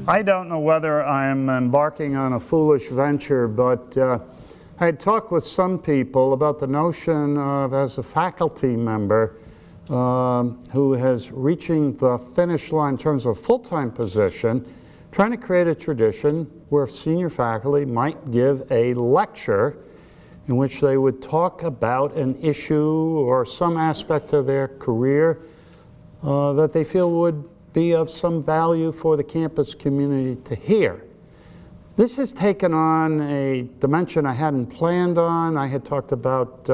I don't know whether I'm embarking on a foolish venture, but I had talked with some people about the notion of, as a faculty member who is reaching the finish line in terms of a full-time position, trying to create a tradition where senior faculty might give a lecture in which they would talk about an issue or some aspect of their career that they feel would be of some value for the campus community to hear. This has taken on a dimension I hadn't planned on. I had talked about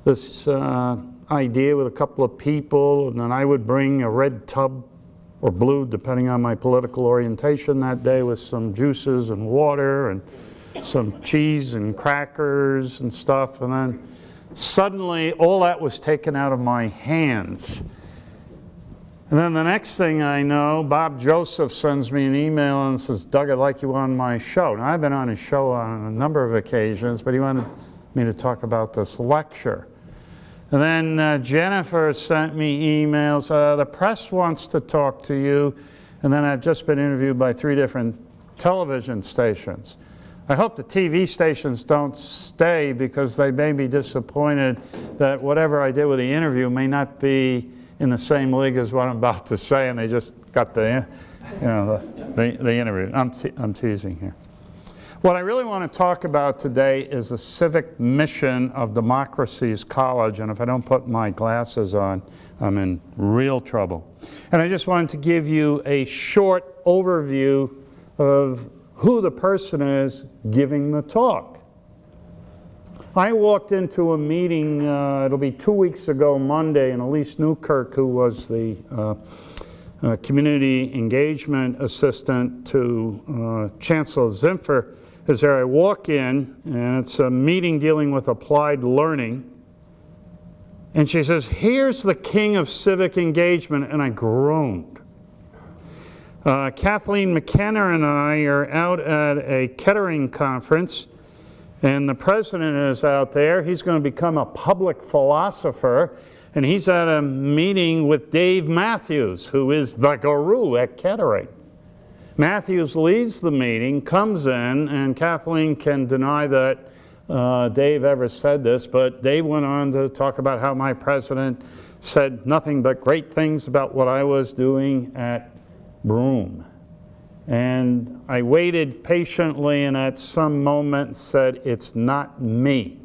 this idea with a couple of people, and then I would bring a red tub or blue, depending on my political orientation that day, with some juices and water and some cheese and crackers and stuff, and then suddenly all that was taken out of my hands. And then the next thing I know, Bob Joseph sends me an email and says, "Doug, I'd like you on my show." Now, I've been on his show on a number of occasions, but he wanted me to talk about this lecture. And then Jennifer sent me emails, "The press wants to talk to you." And then I've just been interviewed by 3 different television stations. I hope the TV stations don't stay, because they may be disappointed that whatever I did with the interview may not be in the same league as what I'm about to say, and they just got the interview. I'm teasing here. What I really want to talk about today is the civic mission of Democracy's College, and if I don't put my glasses on, I'm in real trouble. And I just wanted to give you a short overview of who the person is giving the talk. I walked into a meeting, it'll be 2 weeks ago Monday, and Elise Newkirk, who was the community engagement assistant to Chancellor Zimpher, is there. I walk in, and it's a meeting dealing with applied learning, and she says, "Here's the king of civic engagement," and I groaned. Kathleen McKenna and I are out at a Kettering conference, and the president is out there. He's going to become a public philosopher, and he's at a meeting with Dave Matthews, who is the guru at Kettering. Matthews leads the meeting, comes in, and Kathleen can deny that Dave ever said this, but Dave went on to talk about how my president said nothing but great things about what I was doing at Broome. And I waited patiently, and at some moment said, "It's not me.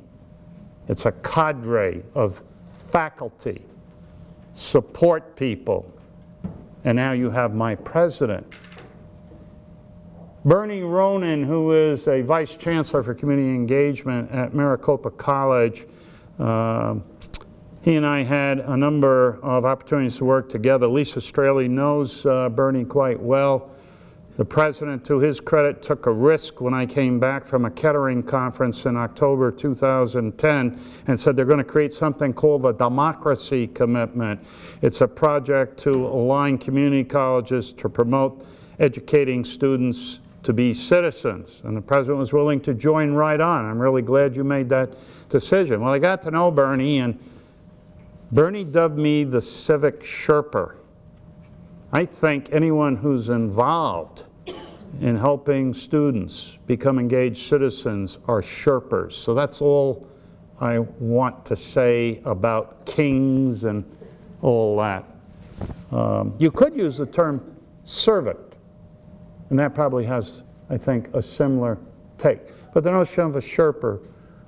It's a cadre of faculty, support people, and now you have my president." Bernie Ronan, who is a vice chancellor for community engagement at Maricopa College, he and I had a number of opportunities to work together. Lisa Straley knows Bernie quite well. The president, to his credit, took a risk when I came back from a Kettering conference in October 2010 and said they're going to create something called the Democracy Commitment. It's a project to align community colleges to promote educating students to be citizens. And the president was willing to join right on. I'm really glad you made that decision. Well, I got to know Bernie, and Bernie dubbed me the civic Sherpa. I think anyone who's involved in helping students become engaged citizens are Sherpas. So that's all I want to say about kings and all that. You could use the term servant, and that probably has, I think, a similar take. But the notion of a Sherpa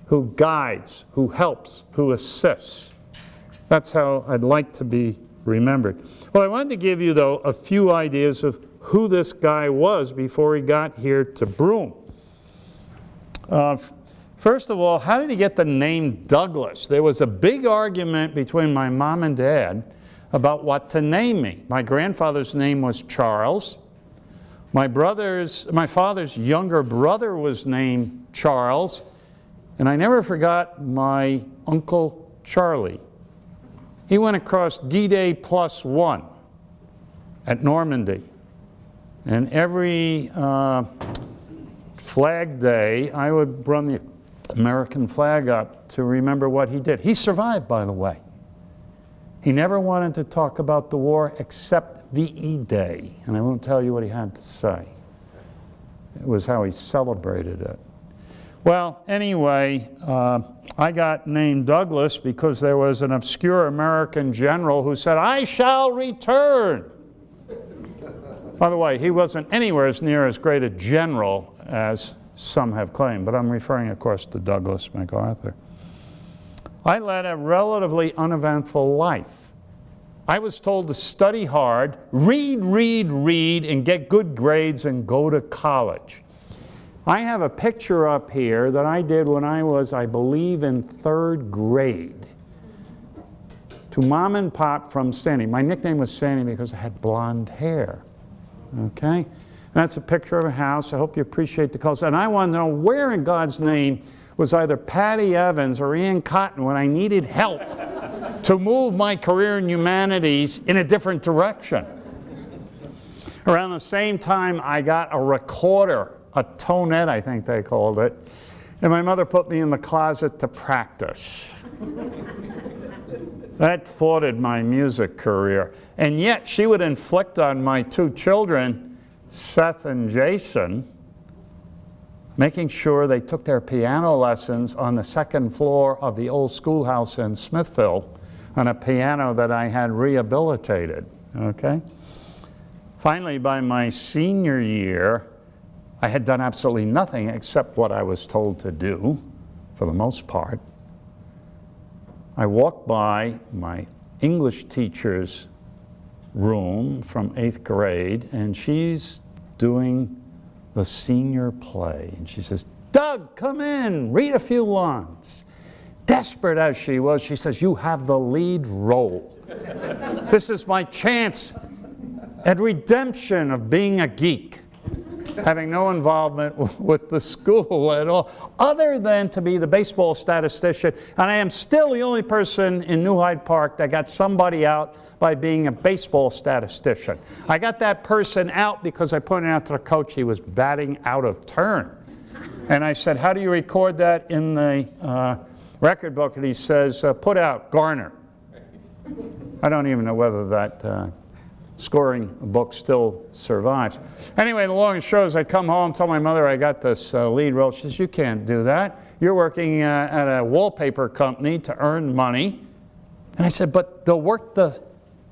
who guides, who helps, who assists, that's how I'd like to be remembered. Well, I wanted to give you, though, a few ideas of who this guy was before he got here to Broome. First of all, how did he get the name Douglas? There was a big argument between my mom and dad about what to name me. My grandfather's name was Charles. My father's younger brother was named Charles, and I never forgot my Uncle Charlie. He went across D-Day +1 at Normandy. And every Flag Day, I would run the American flag up to remember what he did. He survived, by the way. He never wanted to talk about the war except VE Day, and I won't tell you what he had to say. It was how he celebrated it. Well, anyway, I got named Douglas because there was an obscure American general who said, "I shall return." By the way, he wasn't anywhere as near as great a general as some have claimed, but I'm referring, of course, to Douglas MacArthur. I led a relatively uneventful life. I was told to study hard, read, and get good grades and go to college. I have a picture up here that I did when I was, I believe, in 3rd grade. To Mom and Pop from Sandy. My nickname was Sandy because I had blonde hair. Okay? And that's a picture of a house. I hope you appreciate the colors. And I want to know where in God's name was either Patty Evans or Ian Cotton when I needed help to move my career in humanities in a different direction. Around the same time, I got a recorder, a tonette, I think they called it, and my mother put me in the closet to practice. That thwarted my music career. And yet she would inflict on my 2 children, Seth and Jason, making sure they took their piano lessons on the 2nd floor of the old schoolhouse in Smithville on a piano that I had rehabilitated. Okay? Finally, by my senior year, I had done absolutely nothing except what I was told to do, for the most part. I walked by my English teacher's room from 8th grade, and she's doing the senior play. And she says, "Doug, come in, read a few lines." Desperate as she was, she says, "You have the lead role. This is my chance at redemption of being a geek." Having no involvement with the school at all, other than to be the baseball statistician. And I am still the only person in New Hyde Park that got somebody out by being a baseball statistician. I got that person out because I pointed out to the coach he was batting out of turn. And I said, "How do you record that in the record book?" And he says, "Put out, Garnar." I don't even know whether that scoring book still survives. Anyway, the long and short is I come home, tell my mother I got this lead role. She says, "You can't do that. You're working at a wallpaper company to earn money." And I said, "But they'll work the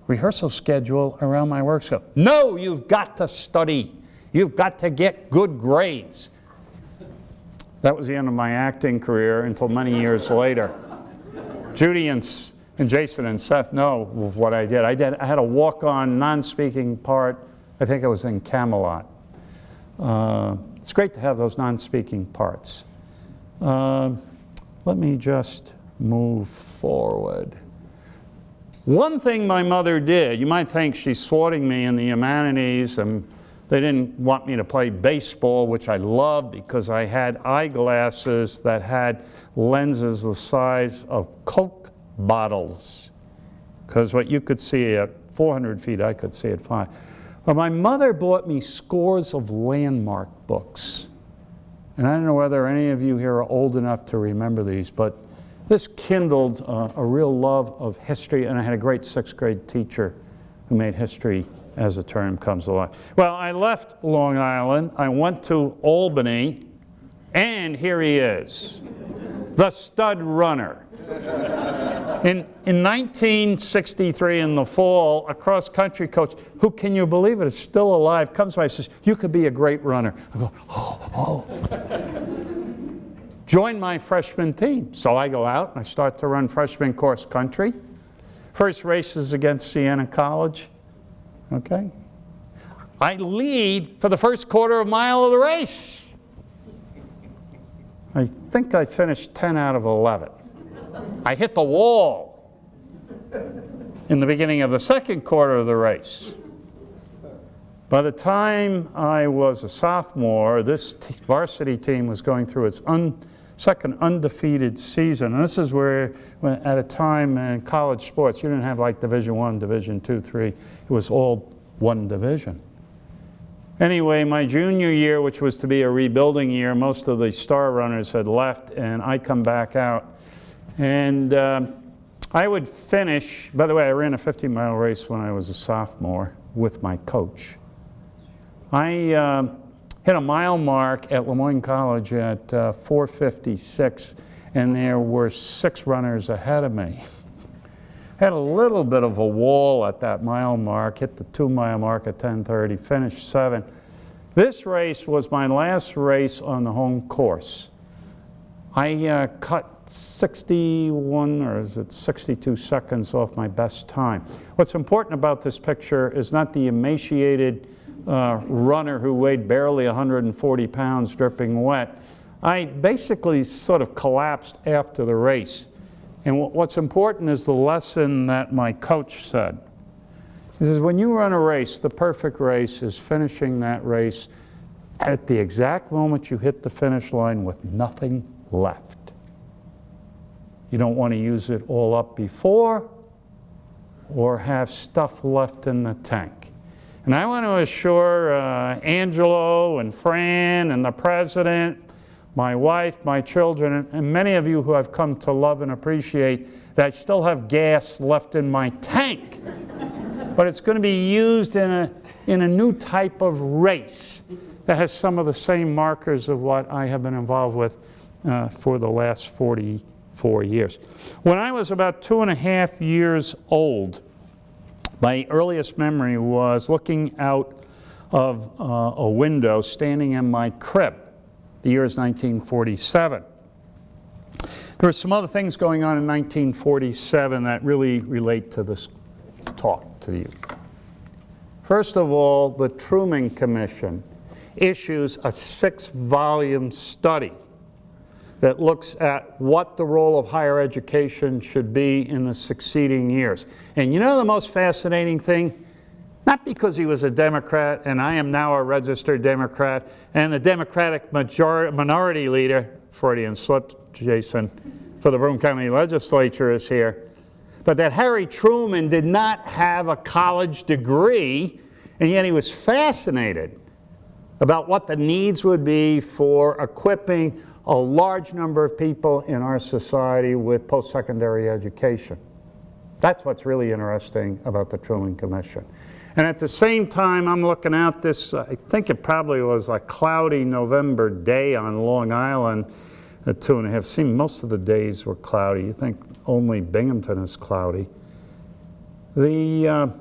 rehearsal schedule around my work schedule." "No, you've got to study. You've got to get good grades." That was the end of my acting career until many years later. Judy and Jason and Seth know what I did. I had a walk-on, non-speaking part. I think I was in Camelot. It's great to have those non-speaking parts. Let me just move forward. One thing my mother did, you might think she's thwarting me in the humanities, and they didn't want me to play baseball, which I loved because I had eyeglasses that had lenses the size of Coke bottles, because what you could see at 400 feet, I could see at 5. But my mother bought me scores of landmark books. And I don't know whether any of you here are old enough to remember these, but this kindled a real love of history, and I had a great 6th grade teacher who made history as the term comes alive. Well, I left Long Island, I went to Albany, and here he is, the stud runner. In 1963, in the fall, a cross-country coach, who, can you believe it, is still alive, comes by and says, "You could be a great runner." I go, oh. Join my freshman team. So I go out and I start to run freshman cross country. First race is against Siena College. Okay. I lead for the first quarter of a mile of the race. I think I finished 10 out of 11. I hit the wall in the beginning of the second quarter of the race. By the time I was a sophomore, this varsity team was going through its second undefeated season. And this is where, at a time in college sports, you didn't have like Division I, Division II, III. It was all one division. Anyway, my junior year, which was to be a rebuilding year, most of the star runners had left, and I come back out. And I would finish, by the way, I ran a 50-mile race when I was a sophomore with my coach. I hit a mile mark at Lemoyne College at 4:56, and there were 6 runners ahead of me. Had a little bit of a wall at that mile mark, hit the 2-mile mark at 10:30, finished 7th. This race was my last race on the home course. I cut 61, or is it 62 seconds off my best time. What's important about this picture is not the emaciated runner who weighed barely 140 pounds dripping wet. I basically sort of collapsed after the race. And what's important is the lesson that my coach said. He says, when you run a race, the perfect race is finishing that race at the exact moment you hit the finish line with nothing left. You don't want to use it all up before or have stuff left in the tank. And I want to assure Angelo and Fran and the president, my wife, my children, and many of you who I've come to love and appreciate, that I still have gas left in my tank. But it's going to be used in a new type of race that has some of the same markers of what I have been involved with for the last 44 years. When I was about 2.5 years old, my earliest memory was looking out of a window, standing in my crib. The year is 1947. There were some other things going on in 1947 that really relate to this talk to you. First of all, the Truman Commission issues a 6-volume study that looks at what the role of higher education should be in the succeeding years. And you know the most fascinating thing? Not because he was a Democrat, and I am now a registered Democrat, and the Democratic minority leader, Freudian slip, Jason, for the Broome County Legislature is here, but that Harry Truman did not have a college degree, and yet he was fascinated about what the needs would be for equipping a large number of people in our society with post-secondary education. That's what's really interesting about the Truman Commission. And at the same time, I'm looking out this, I think it probably was a cloudy November day on Long Island at 2.5. Seemed most of the days were cloudy. You think only Binghamton is cloudy. The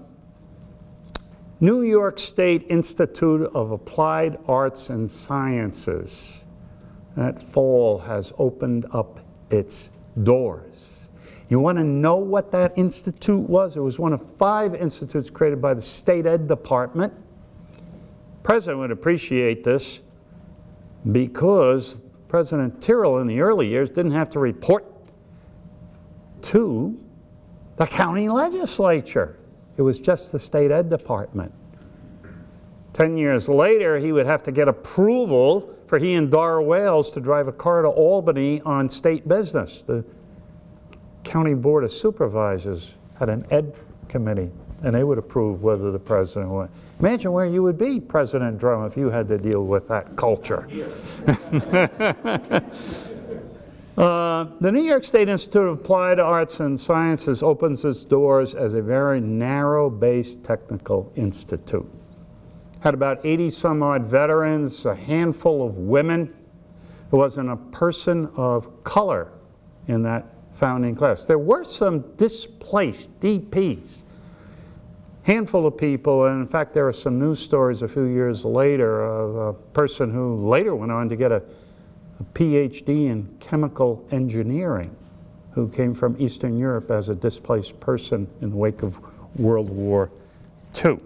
New York State Institute of Applied Arts and Sciences that fall has opened up its doors. You want to know what that institute was? It was one of 5 institutes created by the State Ed Department. The President would appreciate this because President Tyrrell in the early years didn't have to report to the county legislature. It was just the State Ed Department. 10 years later, he would have to get approval for he and Dar Wales to drive a car to Albany on state business. The County Board of Supervisors had an ed committee, and they would approve whether the president went. Imagine where you would be, President Drum, if you had to deal with that culture. The New York State Institute of Applied Arts and Sciences opens its doors as a very narrow-based technical institute. Had about 80 some odd veterans, a handful of women. There wasn't a person of color in that founding class. There were some displaced DPs, handful of people, and in fact there are some news stories a few years later of a person who later went on to get a PhD in chemical engineering, who came from Eastern Europe as a displaced person in the wake of World War II.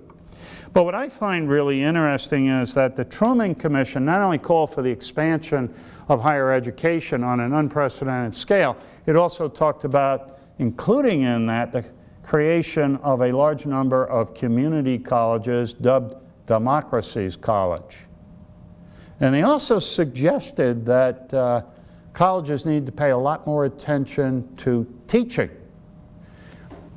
But what I find really interesting is that the Truman Commission not only called for the expansion of higher education on an unprecedented scale, it also talked about, including in that, the creation of a large number of community colleges dubbed Democracy's College. And they also suggested that colleges need to pay a lot more attention to teaching.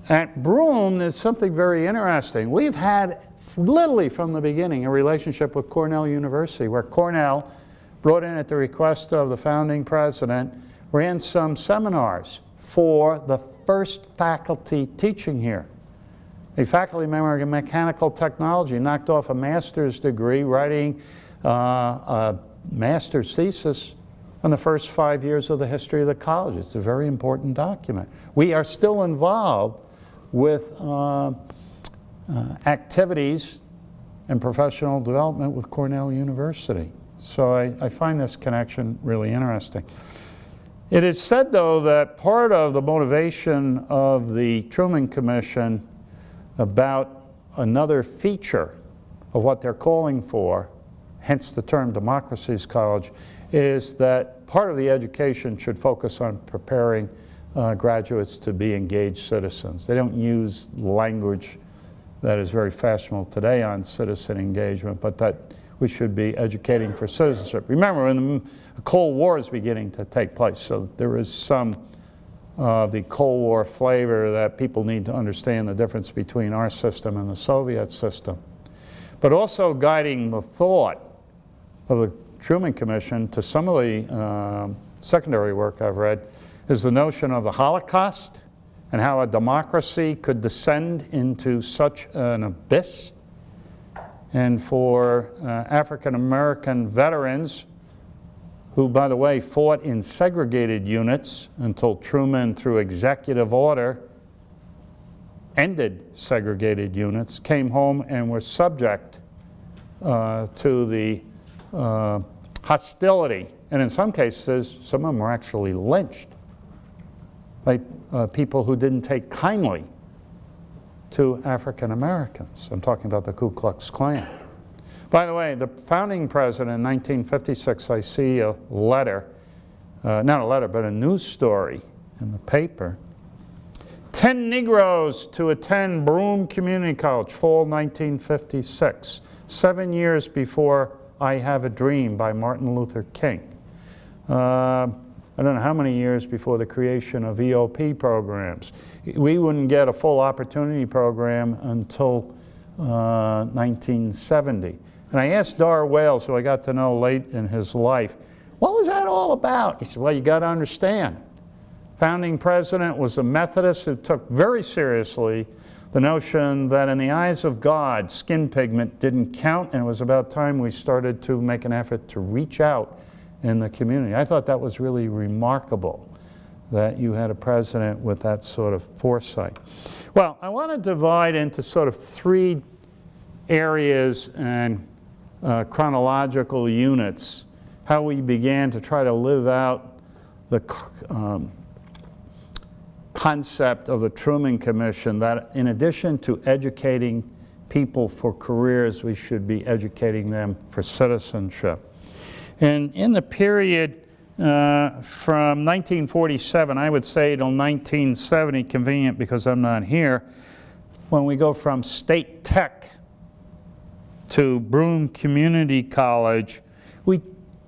At Broome, there's something very interesting. We've had, literally from the beginning, a relationship with Cornell University, where Cornell, brought in at the request of the founding president, ran some seminars for the first faculty teaching here. A faculty member in mechanical technology knocked off a master's degree writing a master's thesis on the first 5 years of the history of the college. It's a very important document. We are still involved with activities and professional development with Cornell University. So I find this connection really interesting. It is said, though, that part of the motivation of the Truman Commission about another feature of what they're calling for, hence the term Democracy's College, is that part of the education should focus on preparing graduates to be engaged citizens. They don't use language that is very fashionable today on citizen engagement, but that we should be educating for citizenship. Remember, when the Cold War is beginning to take place, so there is some of the Cold War flavor that people need to understand the difference between our system and the Soviet system. But also guiding the thought of the Truman Commission to some of the secondary work I've read is the notion of the Holocaust and how a democracy could descend into such an abyss. And for African American veterans, who, by the way, fought in segregated units until Truman, through executive order, ended segregated units, came home and were subject to the hostility. And in some cases, some of them were actually lynched by people who didn't take kindly to African Americans. I'm talking about the Ku Klux Klan. By the way, the founding president in 1956, I see a letter, not a letter, but a news story in the paper. 10 Negroes to attend Broome Community College, fall 1956, 7 years before I Have a Dream by Martin Luther King. I don't know how many years before the creation of EOP programs. We wouldn't get a full opportunity program until 1970. And I asked Dar Wales, who I got to know late in his life, what was that all about? He said, well, you got to understand. Founding president was a Methodist who took very seriously the notion that in the eyes of God, skin pigment didn't count, and it was about time we started to make an effort to reach out in the community. I thought that was really remarkable, that you had a president with that sort of foresight. Well, I want to divide into sort of three areas and chronological units, how we began to try to live out the concept of the Truman Commission, that in addition to educating people for careers, we should be educating them for citizenship. And in the period from 1947, I would say, till 1970, convenient because I'm not here, when we go from State Tech to Broome Community College, we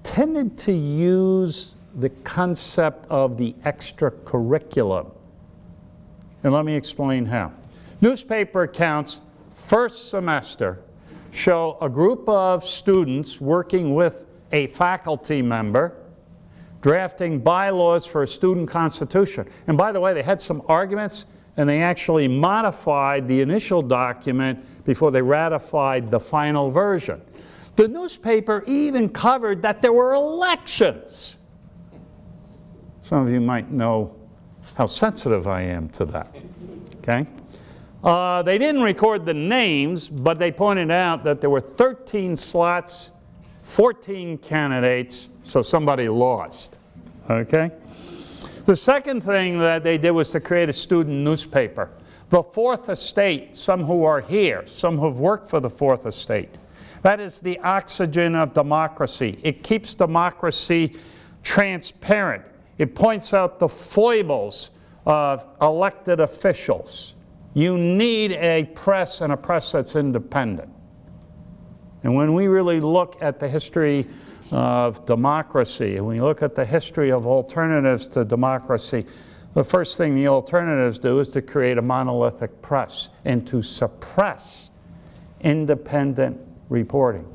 tended to use the concept of the extracurriculum. And let me explain how. Newspaper accounts, first semester, show a group of students working with a faculty member drafting bylaws for a student constitution. And by the way, they had some arguments, and they actually modified the initial document before they ratified the final version. The newspaper even covered that there were elections. Some of you might know how sensitive I am to that, okay? They didn't record the names, but they pointed out that there were 13 slots, 14 candidates, so somebody lost, okay? The second thing that they did was to create a student newspaper. The Fourth Estate, some who are here, some who have worked for the Fourth Estate. That is the oxygen of democracy. It keeps democracy transparent. It points out the foibles of elected officials. You need a press, and a press that's independent. And when we really look at the history of democracy, and we look at the history of alternatives to democracy, the first thing the alternatives do is to create a monolithic press and to suppress independent reporting.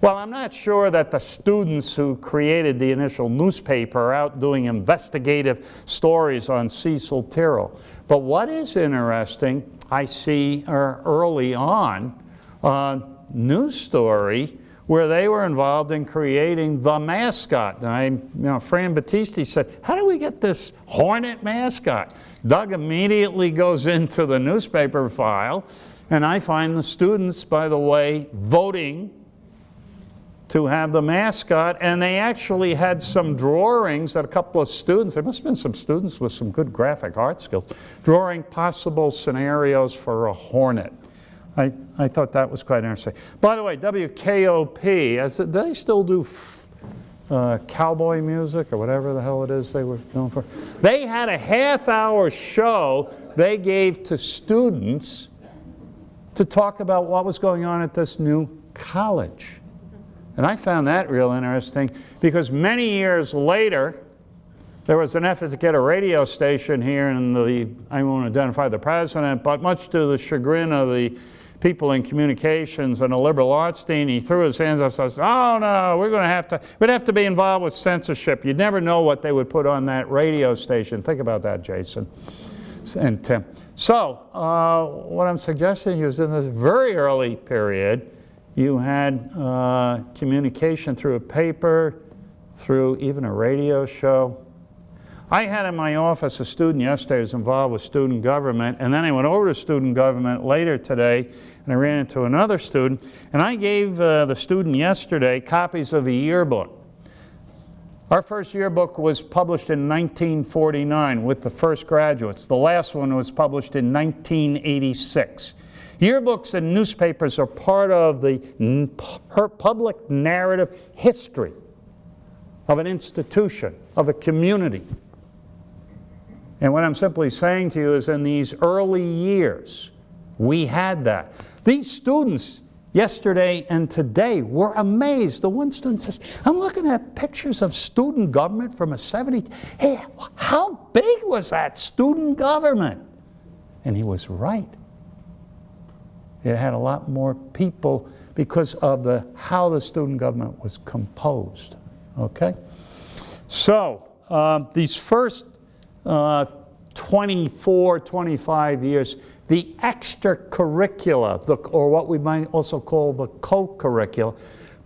Well, I'm not sure that the students who created the initial newspaper are out doing investigative stories on Cecil Tyrrell. But what is interesting, I see early on a news story where they were involved in creating the mascot. And Fran Battisti said, how do we get this hornet mascot? Doug immediately goes into the newspaper file, and I find the students, by the way, voting to have the mascot, and they actually had some drawings that a couple of students, there must have been some students with some good graphic art skills, drawing possible scenarios for a hornet. I thought that was quite interesting. By the way, WKOP, do they still do cowboy music or whatever the hell it is they were known for? They had a half-hour show they gave to students to talk about what was going on at this new college. And I found that real interesting because many years later, there was an effort to get a radio station here, and I won't identify the president, but much to the chagrin of the people in communications and a liberal arts dean, he threw his hands up and said, oh no, we'd have to be involved with censorship. You'd never know what they would put on that radio station. Think about that, Jason and Tim. So what I'm suggesting is in this very early period, you had communication through a paper, through even a radio show. I had in my office a student yesterday who was involved with student government, and then I went over to student government later today, and I ran into another student, and I gave the student yesterday copies of a yearbook. Our first yearbook was published in 1949 with the first graduates. The last one was published in 1986. Yearbooks and newspapers are part of the public narrative history of an institution, of a community. And what I'm simply saying to you is in these early years, we had that. These students yesterday and today were amazed. The one student says, I'm looking at pictures of student government from a 70s. Hey, how big was that student government? And he was right. It had a lot more people because of how the student government was composed. Okay? So, these first 24, 25 years, the extracurricula, or what we might also call the co-curricula,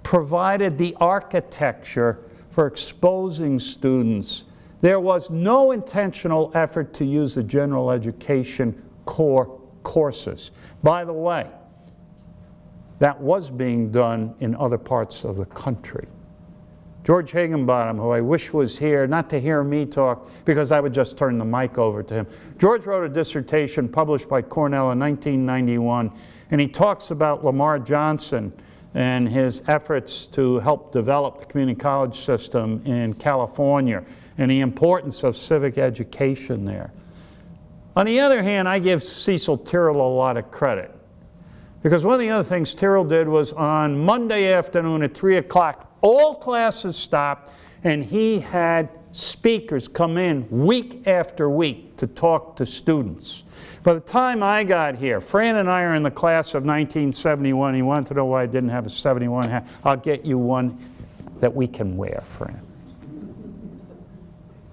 provided the architecture for exposing students. There was no intentional effort to use the general education core courses. By the way, that was being done in other parts of the country. George Higginbottom, who I wish was here, not to hear me talk, because I would just turn the mic over to him. George wrote a dissertation published by Cornell in 1991, and he talks about Lamar Johnson and his efforts to help develop the community college system in California and the importance of civic education there. On the other hand, I give Cecil Tyrrell a lot of credit, because one of the other things Tyrrell did was on Monday afternoon at 3 o'clock, all classes stopped, and he had speakers come in week after week to talk to students. By the time I got here, Fran and I are in the class of 1971. He wanted to know why I didn't have a 71 hat. I'll get you one that we can wear, Fran.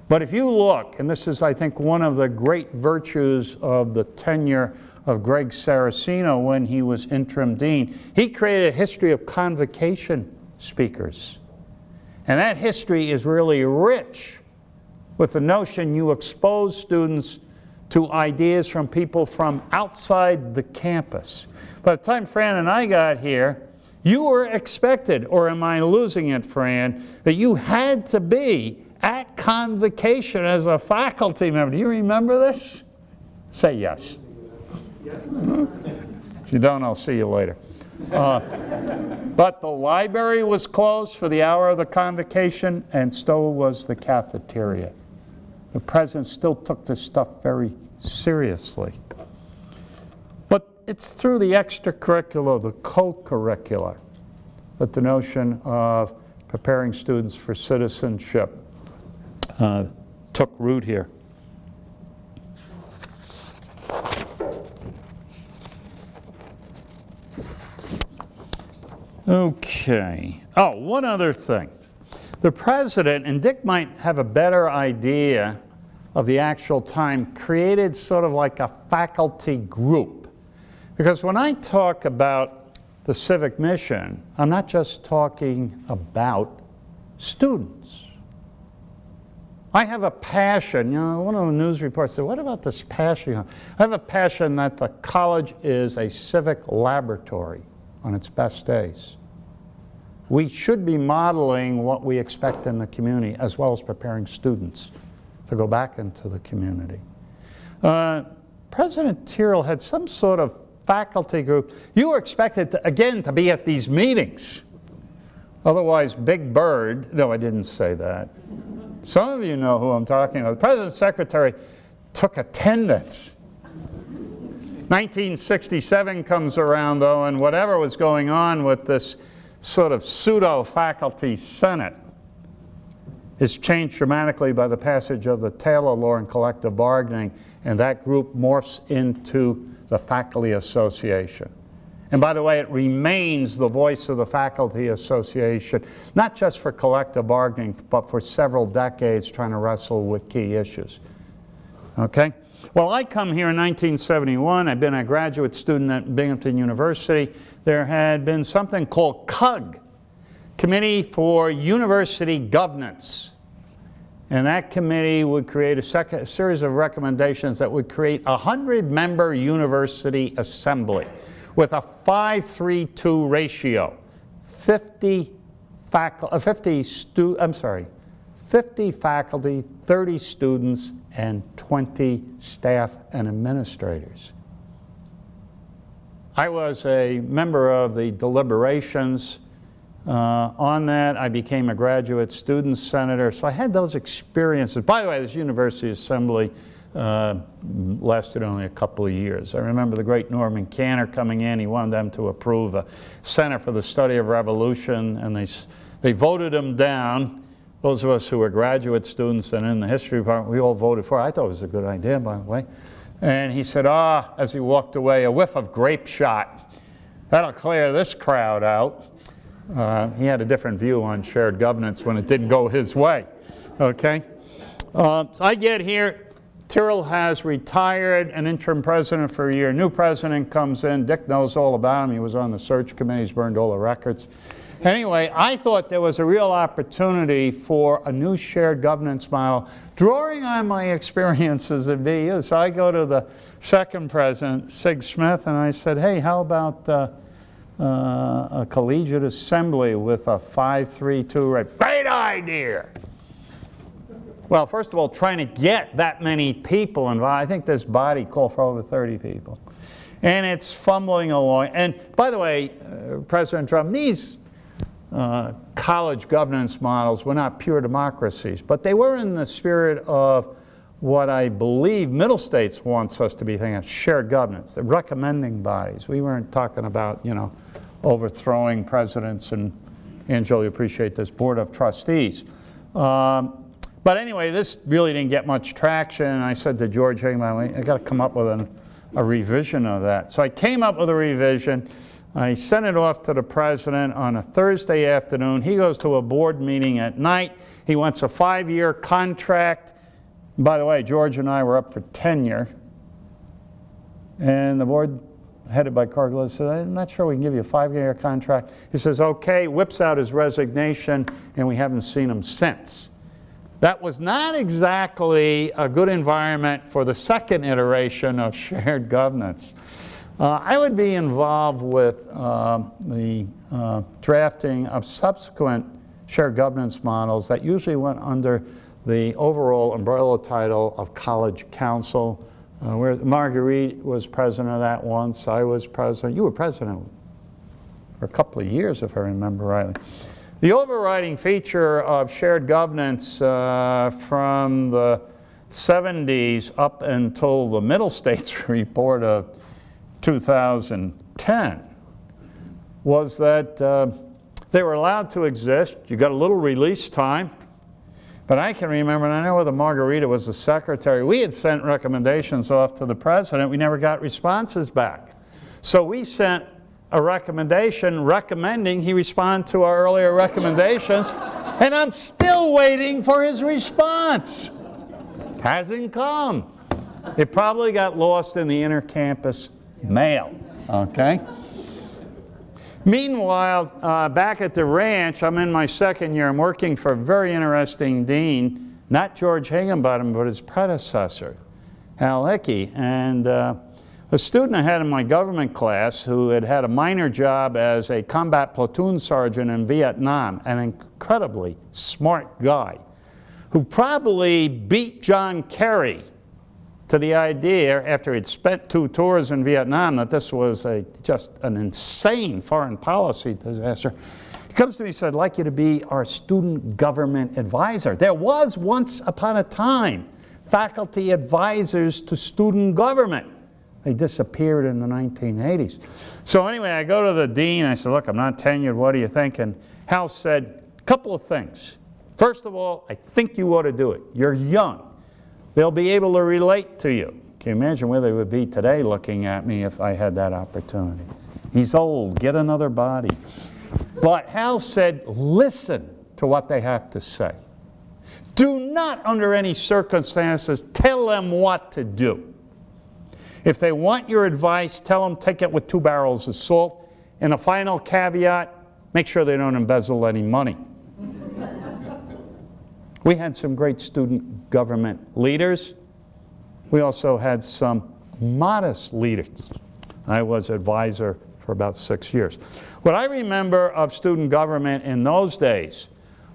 But if you look, and this is, I think, one of the great virtues of the tenure of Greg Saraceno when he was interim dean, he created a history of convocation speakers. And that history is really rich with the notion you expose students to ideas from people from outside the campus. By the time Fran and I got here, you were expected, or am I losing it, Fran, that you had to be at convocation as a faculty member. Do you remember this? Say yes. If you don't, I'll see you later. But the library was closed for the hour of the convocation, and so was the cafeteria. The president still took this stuff very seriously. But it's through the extracurricular, the co-curricular, that the notion of preparing students for citizenship took root here. Okay. Oh, one other thing. The president, and Dick might have a better idea of the actual time, created sort of like a faculty group. Because when I talk about the civic mission, I'm not just talking about students. I have a passion, one of the news reports said, what about this passion? I have a passion that the college is a civic laboratory on its best days. We should be modeling what we expect in the community as well as preparing students to go back into the community. President Tyrrell had some sort of faculty group. You were expected, again, to be at these meetings. Otherwise, Big Bird, no, I didn't say that. Some of you know who I'm talking about. The President's secretary took attendance. 1967 comes around, though, and whatever was going on with this sort of pseudo-faculty senate is changed dramatically by the passage of the Taylor Law and collective bargaining, and that group morphs into the Faculty Association. And by the way, it remains the voice of the Faculty Association, not just for collective bargaining, but for several decades trying to wrestle with key issues. Okay? Well, I come here in 1971. I've been a graduate student at Binghamton University. There had been something called CUG, Committee for University Governance. And that committee would create a series of recommendations that would create a 100-member university assembly with a 5-3-2 ratio. 50 faculty, 30 students, and 20 staff and administrators. I was a member of the deliberations on that. I became a graduate student senator, so I had those experiences. By the way, this university assembly lasted only a couple of years. I remember the great Norman Cantor coming in. He wanted them to approve a Center for the Study of Revolution, and they voted him down. Those of us who were graduate students and in the history department, we all voted for it. I thought it was a good idea, by the way. And he said, as he walked away, a whiff of grape shot. That'll clear this crowd out. He had a different view on shared governance when it didn't go his way. Okay? So I get here. Tyrrell has retired, an interim president for a year. New president comes in. Dick knows all about him. He was on the search committee. He's burned all the records. Anyway, I thought there was a real opportunity for a new shared governance model, drawing on my experiences at BU. So I go to the second president, Sig Smith, and I said, hey, how about a collegiate assembly with a 5-3-2 rate? Great idea! Well, first of all, trying to get that many people involved, I think this body called for over 30 people. And it's fumbling along. And by the way, President Trump, these college governance models were not pure democracies, but they were in the spirit of what I believe Middle States wants us to be thinking of, shared governance, the recommending bodies. We weren't talking about, overthrowing presidents and Angela, you appreciate this, board of trustees. But anyway, this really didn't get much traction. And I said to George, hey, I got to come up with a revision of that. So I came up with a revision. I sent it off to the president on a Thursday afternoon. He goes to a board meeting at night. He wants a 5-year contract. By the way, George and I were up for tenure. And the board, headed by Cargill, said, I'm not sure we can give you a 5-year contract. He says, okay, whips out his resignation, and we haven't seen him since. That was not exactly a good environment for the second iteration of shared governance. I would be involved with the drafting of subsequent shared governance models that usually went under the overall umbrella title of College Council, where Marguerite was president of that once, I was president. You were president for a couple of years, if I remember rightly. The overriding feature of shared governance from the 70s up until the Middle States report of 2010 was that they were allowed to exist. You got a little release time. But I can remember, and I know whether Margarita was the secretary, we had sent recommendations off to the president. We never got responses back. So we sent a recommendation recommending he respond to our earlier recommendations, and I'm still waiting for his response. Hasn't come. It probably got lost in the inter-campus mail, okay? Meanwhile, back at the ranch, I'm in my second year. I'm working for a very interesting dean, not George Higginbottom, but his predecessor, Hal Hickey. And a student I had in my government class who had had a minor job as a combat platoon sergeant in Vietnam, an incredibly smart guy, who probably beat John Kerry to the idea, after he'd spent 2 tours in Vietnam, that this was just an insane foreign policy disaster. He comes to me and said, I'd like you to be our student government advisor. There was once upon a time faculty advisors to student government. They disappeared in the 1980s. So anyway, I go to the dean, I said, look, I'm not tenured, what do you think? And Hal said, a couple of things. First of all, I think you ought to do it. You're young. They'll be able to relate to you. Can you imagine where they would be today looking at me if I had that opportunity? He's old, get another body. But Hal said, listen to what they have to say. Do not, under any circumstances, tell them what to do. If they want your advice, tell them take it with 2 barrels of salt. And a final caveat, make sure they don't embezzle any money. We had some great student government leaders. We also had some modest leaders. I was advisor for about 6 years. What I remember of student government in those days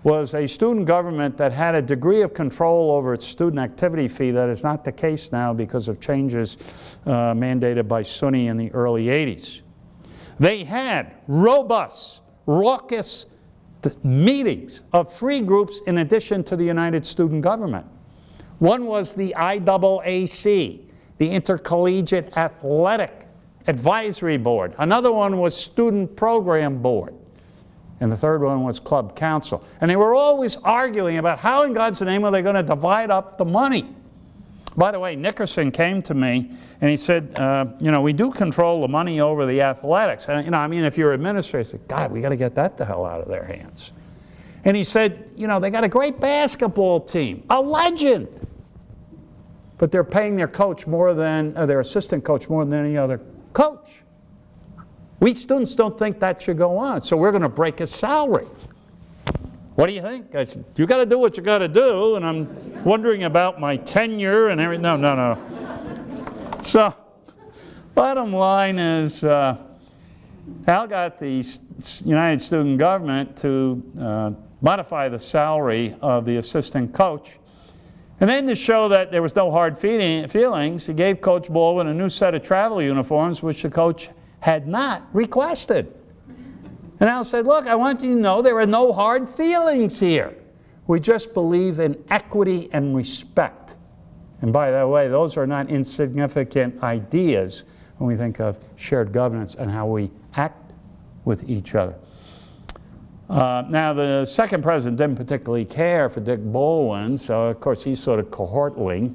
was a student government that had a degree of control over its student activity fee that is not the case now because of changes mandated by SUNY in the early 80s. They had robust, raucous meetings of 3 groups in addition to the United Student Government. One was the IAAC, the Intercollegiate Athletic Advisory Board. Another one was Student Program Board. And the third one was Club Council. And they were always arguing about how in God's name are they going to divide up the money. By the way, Nickerson came to me and he said, you know, we do control the money over the athletics. And, you know, I mean, if you're an administrator, you say, God, we got to get that the hell out of their hands. And he said, you know, they got a great basketball team, a legend. But they're paying their coach more than, their assistant coach more than any other coach. We students don't think that should go on, so we're going to break his salary. What do you think? I said, you got to do what you got to do, and I'm wondering about my tenure and everything. No. So, bottom line is, Al got the United Student Government to modify the salary of the assistant coach. And then to show that there was no hard feelings, he gave Coach Baldwin a new set of travel uniforms, which the coach had not requested. And Al said, look, I want you to know there are no hard feelings here. We just believe in equity and respect. And by the way, those are not insignificant ideas when we think of shared governance and how we act with each other. Now, the second president didn't particularly care for Dick Baldwin, so of course he's sort of cohortling.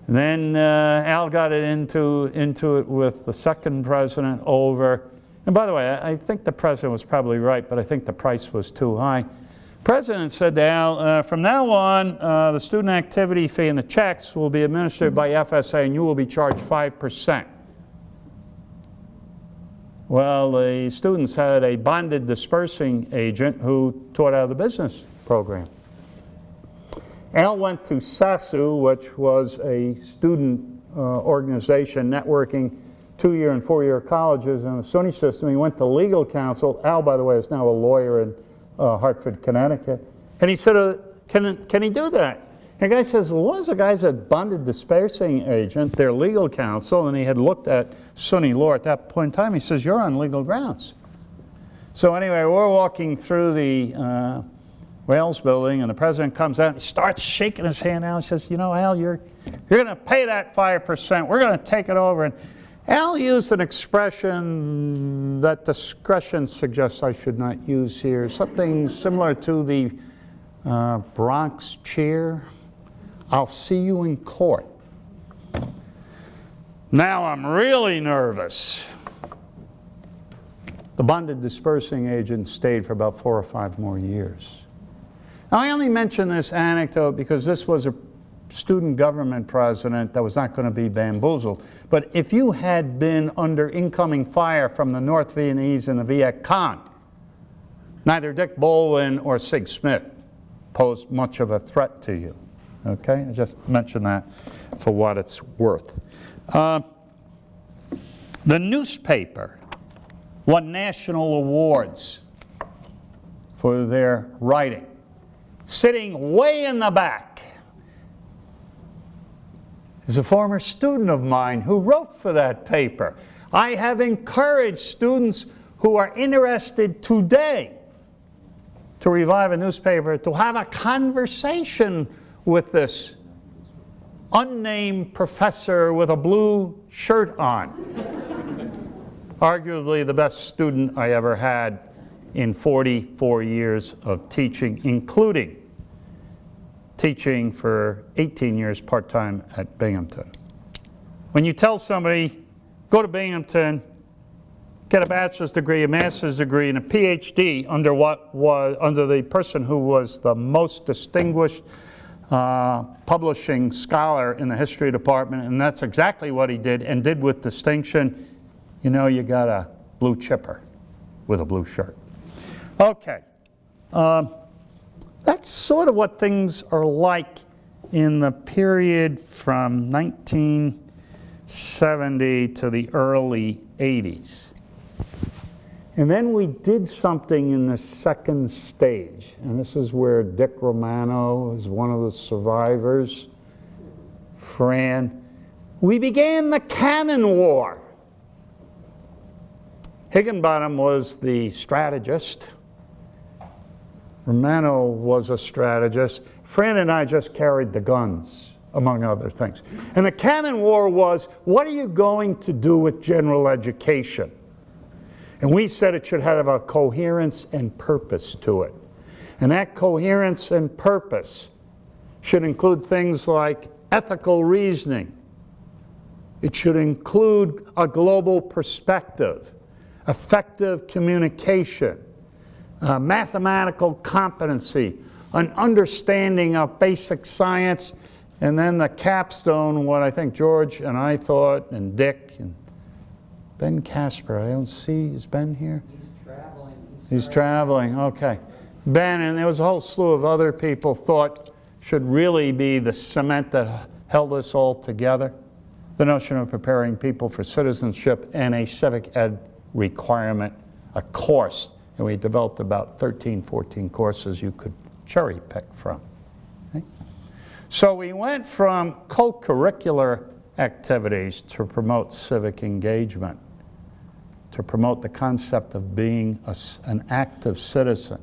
And then Al got it into it with the second president over. And by the way, I think the president was probably right, but I think the price was too high. The president said to Al, from now on, the student activity fee and the checks will be administered by FSA, and you will be charged 5%. Well, the students had a bonded dispersing agent who taught out of the business program. Al went to SASU, which was a student organization networking 2-year and 4-year colleges in the SUNY system. He went to legal counsel. Al, by the way, is now a lawyer in Hartford, Connecticut. And he said, can he do that? And the guy says, as long as the guy's a bonded dispersing agent, their legal counsel, and he had looked at SUNY law at that point in time, he says, you're on legal grounds. So anyway, we're walking through the Wales building, and the president comes out and starts shaking his hand out and says, you know, Al, you're going to pay that 5%. We're going to take it over. And Al used an expression that discretion suggests I should not use here, something similar to the Bronx cheer. I'll see you in court. Now I'm really nervous. The bonded dispersing agent stayed for about 4 or 5 more years. Now, I only mention this anecdote because this was a student government president that was not going to be bamboozled. But if you had been under incoming fire from the North Vietnamese and the Viet Cong, neither Dick Bolin or Sig Smith posed much of a threat to you. Okay, I just mention that for what it's worth. The newspaper won national awards for their writing. Sitting way in the back is a former student of mine who wrote for that paper. I have encouraged students who are interested today to revive a newspaper to have a conversation with this unnamed professor with a blue shirt on. Arguably the best student I ever had in 44 years of teaching, including teaching for 18 years part-time at Binghamton. When you tell somebody, go to Binghamton, get a bachelor's degree, a master's degree, and a PhD under the person who was the most distinguished publishing scholar in the history department, and that's exactly what he did, and did with distinction, you know you got a blue chipper with a blue shirt. Okay. That's sort of what things are like in the period from 1970 to the early 80s. And then we did something in the second stage, and this is where Dick Romano is one of the survivors, Fran. We began the Cannon War. Higginbottom was the strategist. Romano was a strategist. Fran and I just carried the guns, among other things. And the Cannon War was, what are you going to do with general education? And we said it should have a coherence and purpose to it. And that coherence and purpose should include things like ethical reasoning. It should include a global perspective, effective communication, mathematical competency, an understanding of basic science, and then the capstone, what I think George and I thought, and Dick, and Ben Casper, I don't see, is Ben here? He's traveling. He's traveling, okay. Ben, and there was a whole slew of other people thought should really be the cement that held us all together. The notion of preparing people for citizenship and a civic ed requirement, a course. And we developed about 13, 14 courses you could cherry pick from. Okay? So we went from co-curricular activities to promote civic engagement, to promote the concept of being an active citizen,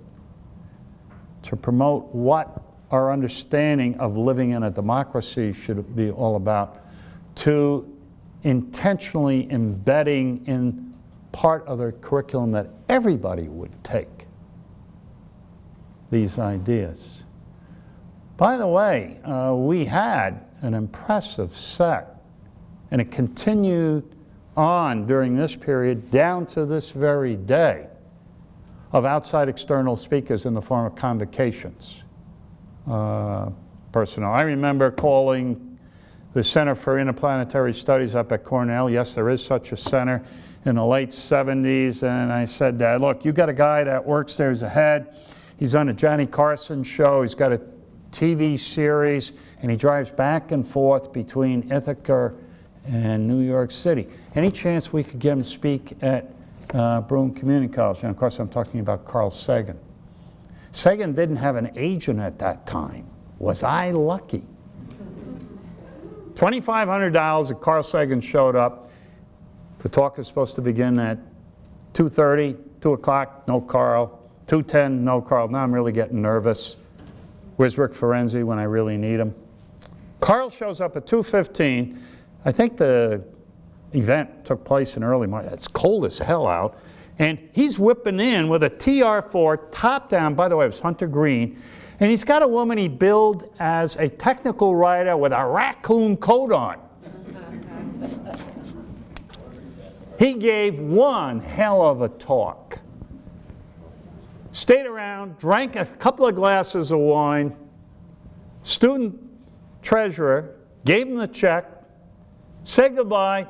to promote what our understanding of living in a democracy should be all about, to intentionally embedding in part of the curriculum that everybody would take these ideas. By the way, we had an impressive set, and it continued on during this period down to this very day, of outside external speakers in the form of convocations personnel. I remember calling the Center for Interplanetary Studies up at Cornell. Yes, there is such a center, in the late 70s, and I said, look, you got a guy that works there as a head. He's on a Johnny Carson show. He's got a TV series, and he drives back and forth between Ithaca and New York City. Any chance we could get him to speak at Broome Community College? And of course, I'm talking about Carl Sagan. Sagan didn't have an agent at that time. Was I lucky? $2,500, and Carl Sagan showed up. The talk is supposed to begin at 2:30, 2 o'clock, no Carl. 2:10, no Carl. Now I'm really getting nervous. Where's Rick Ferenzi when I really need him? Carl shows up at 2:15. I think the event took place in early March. It's cold as hell out. And he's whipping in with a TR4, top down. By the way, it was Hunter Green. And he's got a woman he billed as a technical writer with a raccoon coat on. He gave one hell of a talk. stayed around, drank a couple of glasses of wine. Student treasurer gave him the check, said goodbye,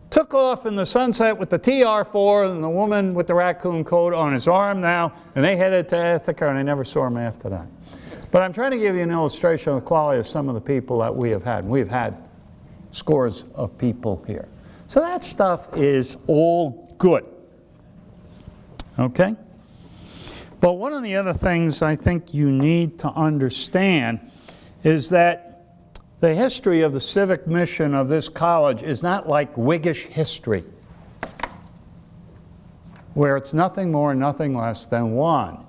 took off in the sunset with the TR-4 and the woman with the raccoon coat on his arm now, and they headed to Ithaca, and I never saw him after that. But I'm trying to give you an illustration of the quality of some of the people that we have had. We've had scores of people here. So that stuff is all good. Okay? But one of the other things I think you need to understand is that the history of the civic mission of this college is not like Whiggish history, where it's nothing more, nothing less than one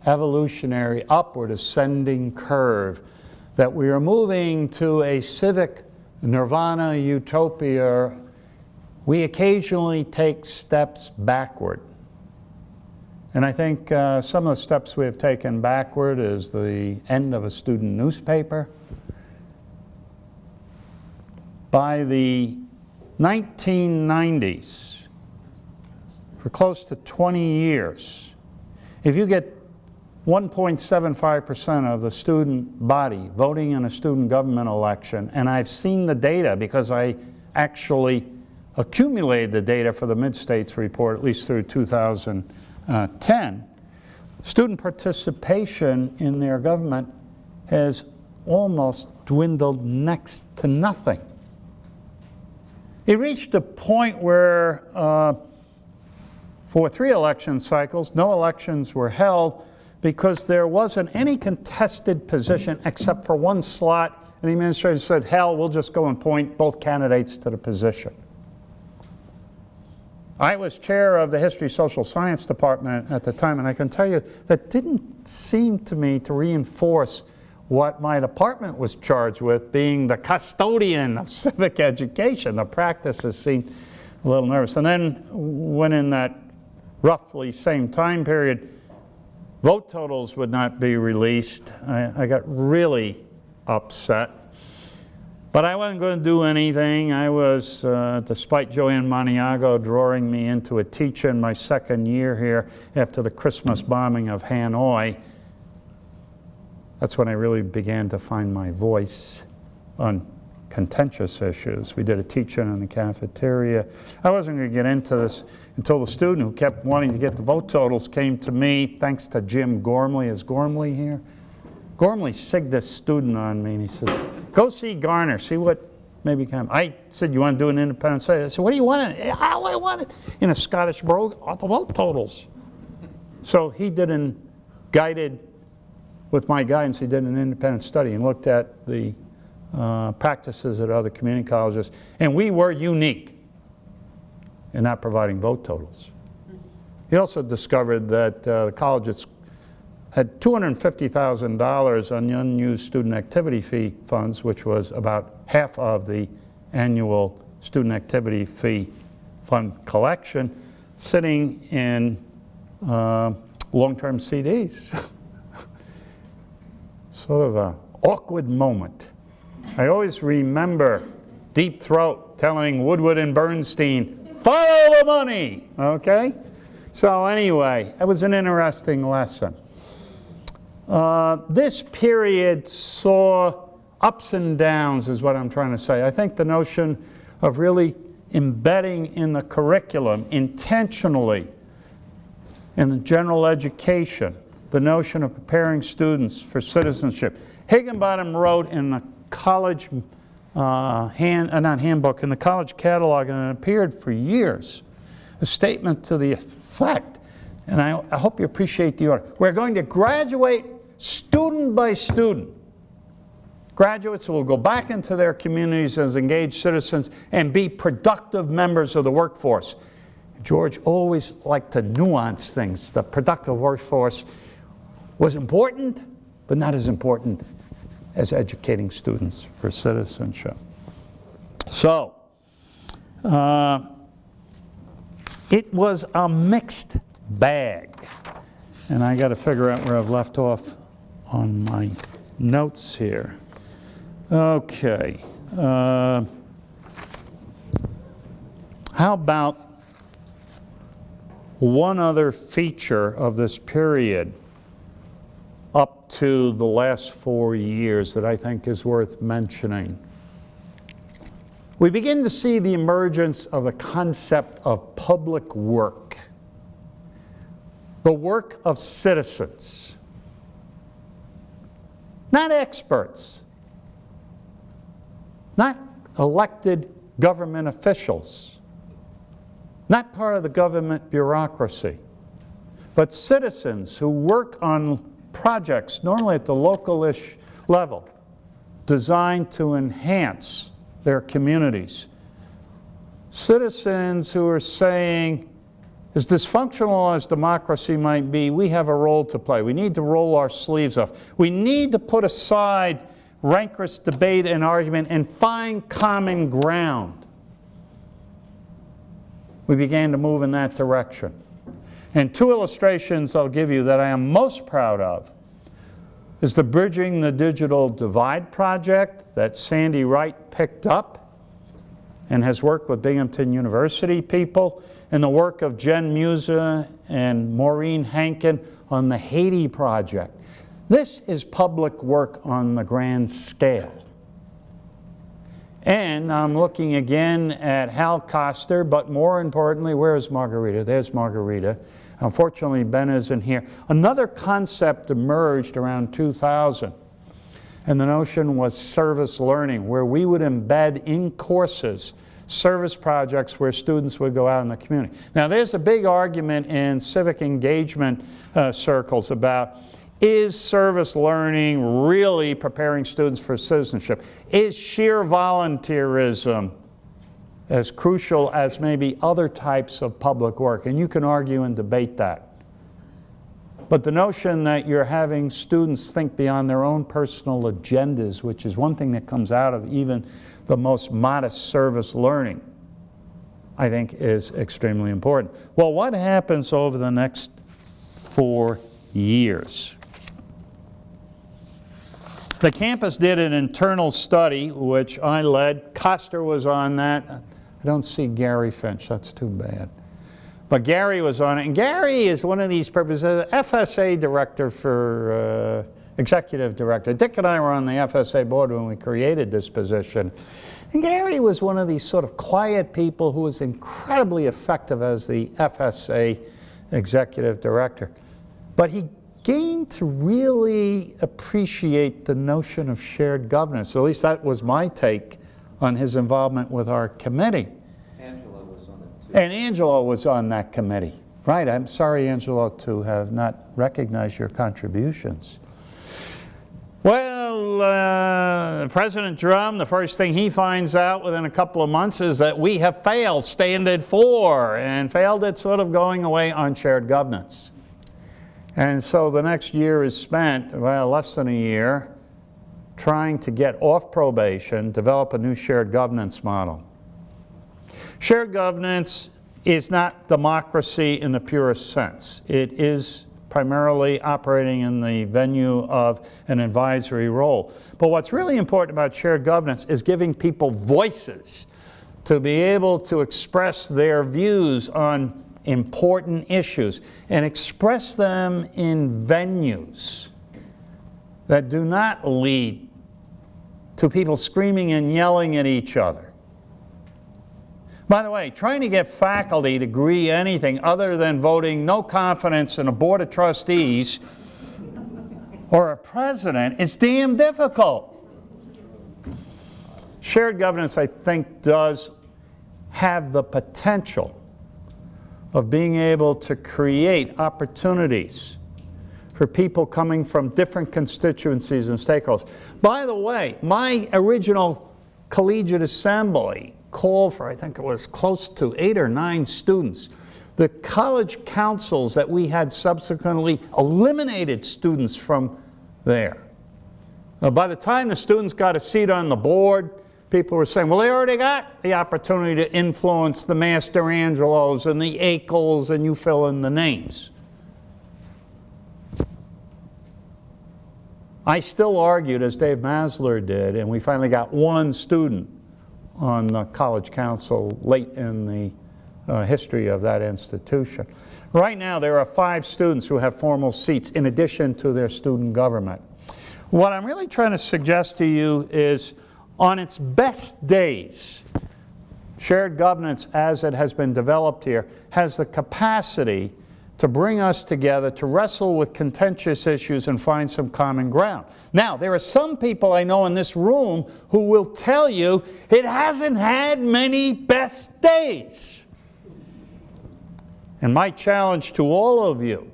evolutionary upward ascending curve, that we are moving to a civic nirvana utopia. We occasionally take steps backward. And I think some of the steps we have taken backward is the end of a student newspaper. By the 1990s, for close to 20 years, if you get 1.75% of the student body voting in a student government election, and I've seen the data because I actually accumulated the data for the Mid-States report, at least through 2010, student participation in their government has almost dwindled next to nothing. It reached a point where for 3 election cycles, no elections were held because there wasn't any contested position except for one slot, and the administration said, hell, we'll just go and appoint both candidates to the position. I was chair of the History Social Science Department at the time, and I can tell you that didn't seem to me to reinforce what my department was charged with, being the custodian of civic education. The practices seemed a little nervous. And then when in that roughly same time period, vote totals would not be released, I got really upset. But I wasn't going to do anything. I was, despite Joanne Maniago drawing me into a teach-in my second year here after the Christmas bombing of Hanoi, that's when I really began to find my voice on contentious issues. We did a teach-in in the cafeteria. I wasn't going to get into this until the student who kept wanting to get the vote totals came to me, thanks to Jim Gormley. Is Gormley here? Gormley sigged this student on me, and he says, go see Garnar, see what maybe can. I said, you want to do an independent study? I said, what do you want? I want it in a Scottish brogue, the vote totals. So he did with my guidance, he did an independent study and looked at the practices at other community colleges, and we were unique in not providing vote totals. He also discovered that the colleges had $250,000 on unused student activity fee funds, which was about half of the annual student activity fee fund collection, sitting in long-term CDs. Sort of an awkward moment. I always remember Deep Throat telling Woodward and Bernstein, follow the money, okay? So anyway, it was an interesting lesson. This period saw ups and downs is what I'm trying to say. I think the notion of really embedding in the curriculum intentionally in the general education, the notion of preparing students for citizenship. Higginbottom wrote in the college in the college catalog, and it appeared for years, a statement to the effect, and I hope you appreciate the order. We're going to graduate student by student. Graduates will go back into their communities as engaged citizens and be productive members of the workforce. George always liked to nuance things. The productive workforce was important, but not as important as educating students for citizenship. So, it was a mixed bag. And I got to figure out where I've left off on my notes here. Okay. How about one other feature of this period up to the last 4 years that I think is worth mentioning. We begin to see the emergence of the concept of public work, the work of citizens, not experts, not elected government officials, not part of the government bureaucracy, but citizens who work on projects, normally at the local-ish level, designed to enhance their communities. Citizens who are saying, as dysfunctional as democracy might be, we have a role to play. We need to roll our sleeves off. We need to put aside rancorous debate and argument and find common ground. We began to move in that direction. And two illustrations I'll give you that I am most proud of is the Bridging the Digital Divide project that Sandy Wright picked up and has worked with Binghamton University people, and the work of Jen Musa and Maureen Hankin on the Haiti project. This is public work on the grand scale. And I'm looking again at Hal Koster, but more importantly, where's Margarita? There's Margarita. Unfortunately, Ben isn't here. Another concept emerged around 2000, and the notion was service learning, where we would embed in courses service projects where students would go out in the community. Now, there's a big argument in civic engagement circles about, is service learning really preparing students for citizenship? Is sheer volunteerism as crucial as maybe other types of public work? And you can argue and debate that. But the notion that you're having students think beyond their own personal agendas, which is one thing that comes out of even the most modest service learning, I think is extremely important. Well, what happens over the next 4 years? The campus did an internal study, which I led. Koster was on that. I don't see Gary Finch, that's too bad. But Gary was on it, and Gary is one of these purposes, FSA director for executive director. Dick and I were on the FSA board when we created this position. And Gary was one of these sort of quiet people who was incredibly effective as the FSA executive director. But he gained to really appreciate the notion of shared governance. At least that was my take on his involvement with our committee. Angela was on it too. And Angelo was on that committee. Right, I'm sorry, Angelo, to have not recognized your contributions. Well, President Drum, the first thing he finds out within a couple of months is that we have failed Standard 4, and failed at sort of going away on shared governance. And so the next year is spent, well, less than a year, trying to get off probation, develop a new shared governance model. Shared governance is not democracy in the purest sense. It is primarily operating in the venue of an advisory role. But what's really important about shared governance is giving people voices to be able to express their views on important issues and express them in venues that do not lead to people screaming and yelling at each other. By the way, trying to get faculty to agree anything other than voting no confidence in a board of trustees or a president is damn difficult. Shared governance, I think, does have the potential of being able to create opportunities for people coming from different constituencies and stakeholders. By the way, my original collegiate assembly called for, I think it was close to 8 or 9 students. The college councils that we had subsequently eliminated students from there. By the time the students got a seat on the board, people were saying, well, they already got the opportunity to influence the Master Angelos and the Akels, and you fill in the names. I still argued, as Dave Masler did, and we finally got one student on the college council late in the history of that institution. Right now, there are 5 students who have formal seats in addition to their student government. What I'm really trying to suggest to you is, on its best days, shared governance as it has been developed here has the capacity to bring us together, to wrestle with contentious issues and find some common ground. Now, there are some people I know in this room who will tell you it hasn't had many best days. And my challenge to all of you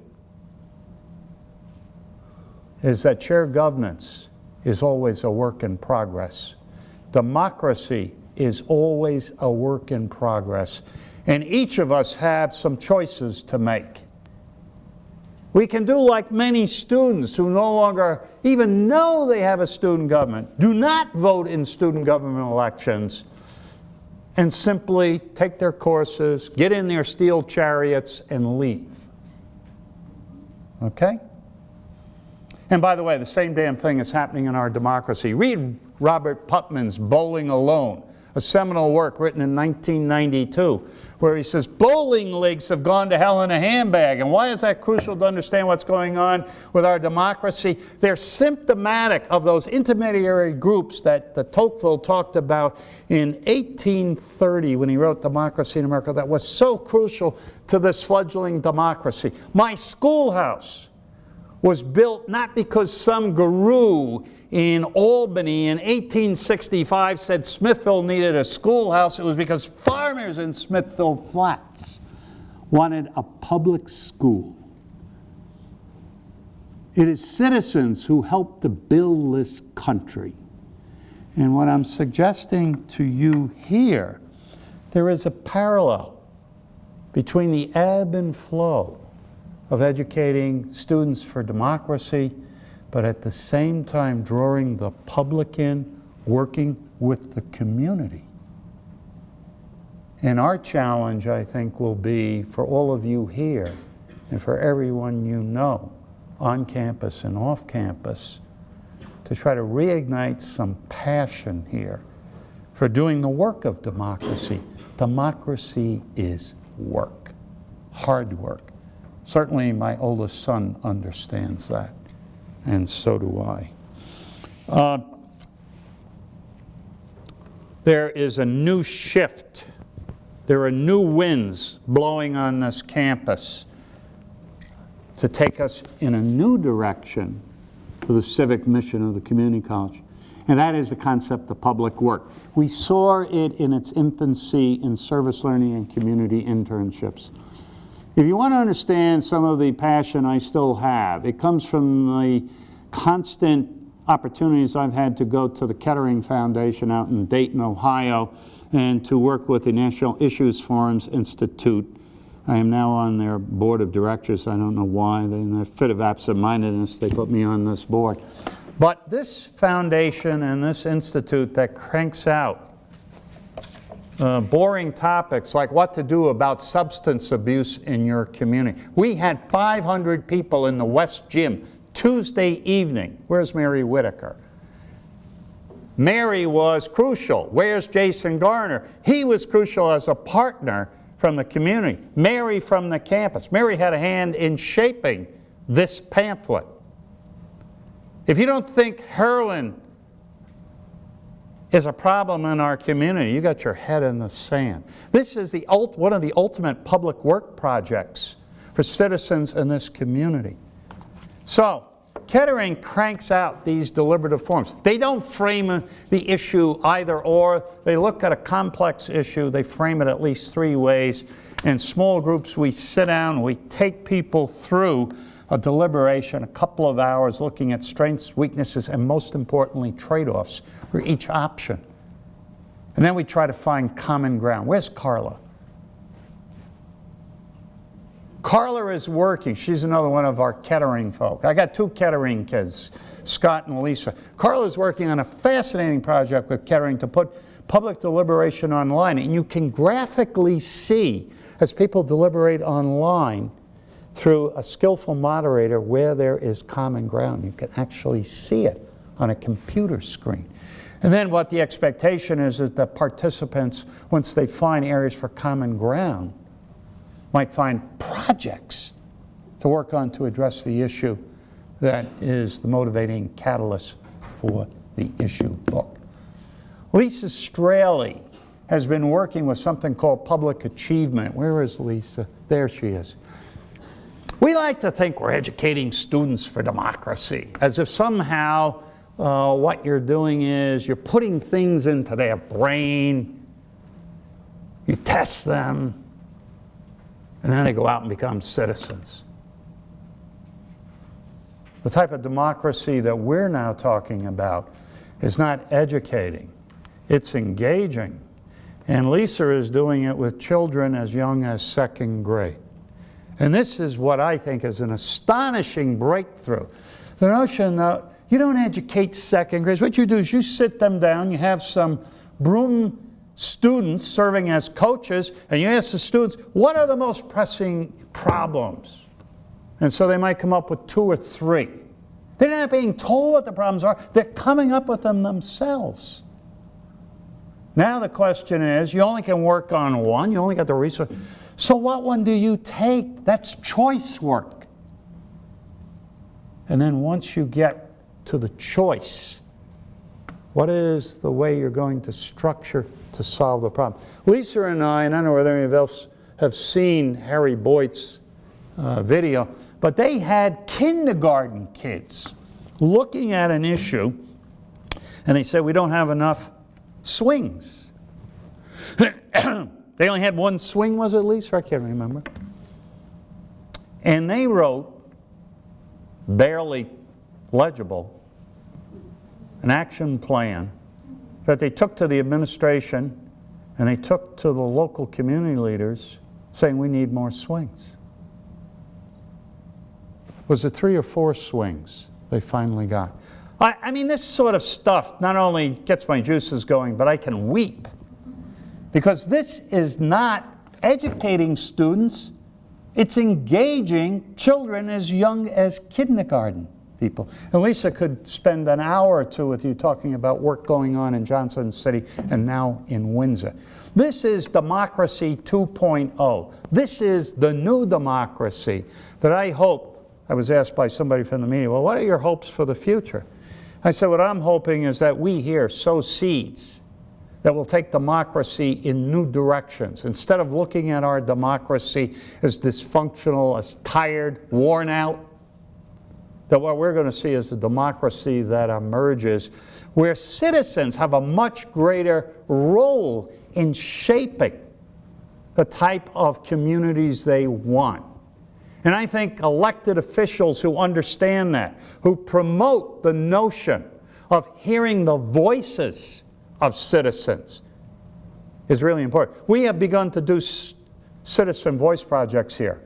is that shared governance is always a work in progress. Democracy is always a work in progress. And each of us have some choices to make. We can do like many students who no longer even know they have a student government, do not vote in student government elections, and simply take their courses, get in their steel chariots, and leave. Okay? And by the way, the same damn thing is happening in our democracy. Read Robert Putnam's Bowling Alone, a seminal work written in 1992, where he says bowling leagues have gone to hell in a handbag. And why is that crucial to understand what's going on with our democracy? They're symptomatic of those intermediary groups that Tocqueville talked about in 1830 when he wrote Democracy in America that was so crucial to this fledgling democracy. My schoolhouse was built not because some guru in Albany in 1865 said Smithville needed a schoolhouse. It was because farmers in Smithville Flats wanted a public school. It is citizens who helped to build this country. And what I'm suggesting to you here, there is a parallel between the ebb and flow of educating students for democracy, but at the same time drawing the public in, working with the community. And our challenge, I think, will be for all of you here and for everyone you know, on campus and off campus, to try to reignite some passion here for doing the work of democracy. Democracy is work, hard work. Certainly my oldest son understands that, and so do I. There is a new shift. There are new winds blowing on this campus to take us in a new direction for the civic mission of the community college. And that is the concept of public work. We saw it in its infancy in service learning and community internships. If you want to understand some of the passion I still have, it comes from the constant opportunities I've had to go to the Kettering Foundation out in Dayton, Ohio, and to work with the National Issues Forums Institute. I am now on their board of directors. I don't know why. In their fit of absent-mindedness, they put me on this board. But this foundation and this institute that cranks out boring topics like what to do about substance abuse in your community. We had 500 people in the West Gym Tuesday evening. Where's Mary Whitaker? Mary was crucial. Where's Jason Garnar? He was crucial as a partner from the community. Mary from the campus. Mary had a hand in shaping this pamphlet. If you don't think heroin is a problem in our community, you got your head in the sand. This is one of the ultimate public work projects for citizens in this community. So, Kettering cranks out these deliberative forums. They don't frame the issue either or. They look at a complex issue. They frame it at least 3 ways. In small groups, we sit down, we take people through a deliberation, a couple of hours, looking at strengths, weaknesses, and most importantly, trade-offs for each option. And then we try to find common ground. Where's Carla? Carla is working. She's another one of our Kettering folk. I got 2 Kettering kids, Scott and Lisa. Carla's working on a fascinating project with Kettering to put public deliberation online. And you can graphically see, as people deliberate online, through a skillful moderator where there is common ground. You can actually see it on a computer screen. And then what the expectation is that participants, once they find areas for common ground, might find projects to work on to address the issue that is the motivating catalyst for the issue book. Lisa Straley has been working with something called public achievement. Where is Lisa? There she is. We like to think we're educating students for democracy, as if somehow what you're doing is you're putting things into their brain, you test them, and then they go out and become citizens. The type of democracy that we're now talking about is not educating, it's engaging. And Lisa is doing it with children as young as second grade. And this is what I think is an astonishing breakthrough. The notion that you don't educate second graders. What you do is you sit them down, you have some Broome students serving as coaches, and you ask the students, what are the most pressing problems? And so they might come up with 2 or 3. They're not being told what the problems are, they're coming up with them themselves. Now the question is, you only can work on one, you only got the resource. So what one do you take? That's choice work. And then once you get to the choice, what is the way you're going to structure to solve the problem? Lisa and I don't know whether any of us have seen Harry Boyd's video, but they had kindergarten kids looking at an issue, and they said, we don't have enough swings. They only had one swing, was it, Lisa? I can't remember. And they wrote, barely legible, an action plan that they took to the administration and they took to the local community leaders saying we need more swings. Was it 3 or 4 swings they finally got? I mean, this sort of stuff not only gets my juices going, but I can weep. Because this is not educating students, it's engaging children as young as kindergarten people. And Lisa could spend an hour or 2 with you talking about work going on in Johnson City and now in Windsor. This is democracy 2.0. This is the new democracy that I hope, I was asked by somebody from the media, well, what are your hopes for the future? I said, what I'm hoping is that we here sow seeds that will take democracy in new directions. Instead of looking at our democracy as dysfunctional, as tired, worn out, that what we're going to see is a democracy that emerges where citizens have a much greater role in shaping the type of communities they want. And I think elected officials who understand that, who promote the notion of hearing the voices of citizens, is really important. We have begun to do citizen voice projects here.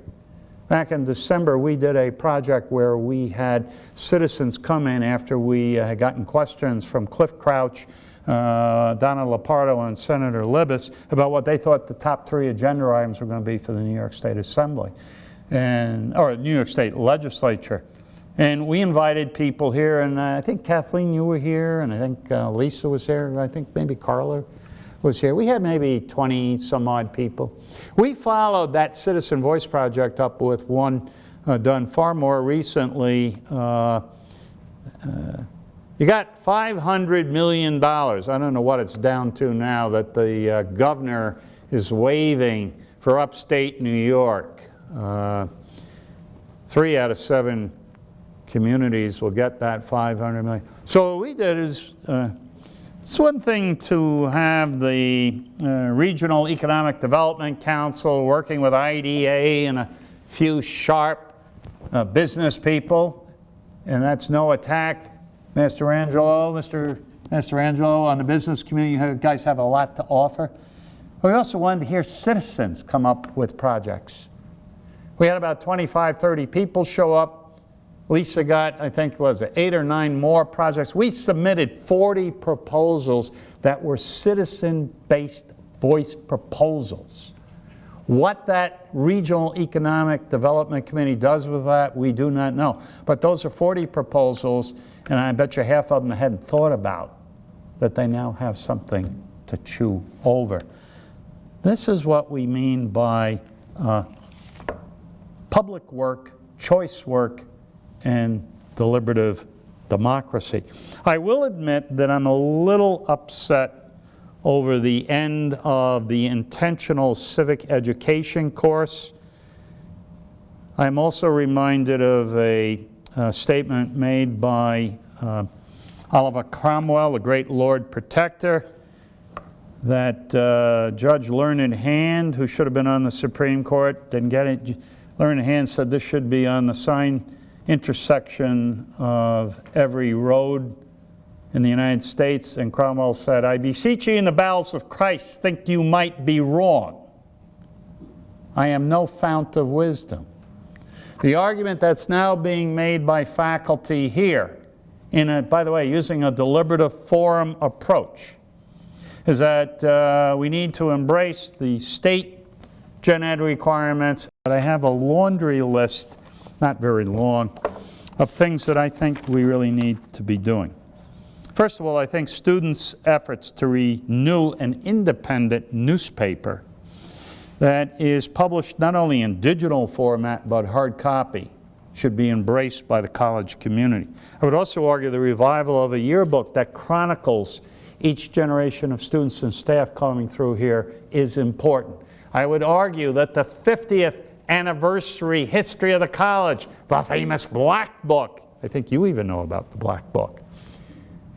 Back in December, we did a project where we had citizens come in after we had gotten questions from Cliff Crouch, Donna Lepardo, and Senator Libous about what they thought the top 3 agenda items were going to be for the New York State Assembly, or New York State Legislature. And we invited people here, and I think Kathleen, you were here, and I think Lisa was there, I think maybe Carla was here. We had maybe 20 some odd people. We followed that Citizen Voice Project up with one done far more recently. You got $500 million, I don't know what it's down to now, that the governor is waiving for upstate New York. 3 out of 7 communities will get that $500 million. So what we did is, it's one thing to have the Regional Economic Development Council working with IDA and a few sharp business people, and that's no attack, Mr. Angelo, on the business community. You guys have a lot to offer. But we also wanted to hear citizens come up with projects. We had about 25, 30 people show up. Lisa got, I think, was it 8 or 9 more projects. We submitted 40 proposals that were citizen-based voice proposals. What that Regional Economic Development Committee does with that, we do not know. But those are 40 proposals, and I bet you half of them hadn't thought about that they now have something to chew over. This is what we mean by public work, choice work, and deliberative democracy. I will admit that I'm a little upset over the end of the intentional civic education course. I'm also reminded of a statement made by Oliver Cromwell, the great Lord Protector, that Judge Learned Hand, who should have been on the Supreme Court, didn't get it. Learned Hand said this should be on the sign intersection of every road in the United States, and Cromwell said, "I beseech ye in the bowels of Christ, think you might be wrong. I am no fount of wisdom." The argument that's now being made by faculty here, by the way, using a deliberative forum approach, is that we need to embrace the state gen ed requirements. But I have a laundry list, not very long, of things that I think we really need to be doing. First of all, I think students' efforts to renew an independent newspaper that is published not only in digital format but hard copy should be embraced by the college community. I would also argue the revival of a yearbook that chronicles each generation of students and staff coming through here is important. I would argue that the 50th anniversary history of the college, the famous Black Book, I think you even know about the Black Book.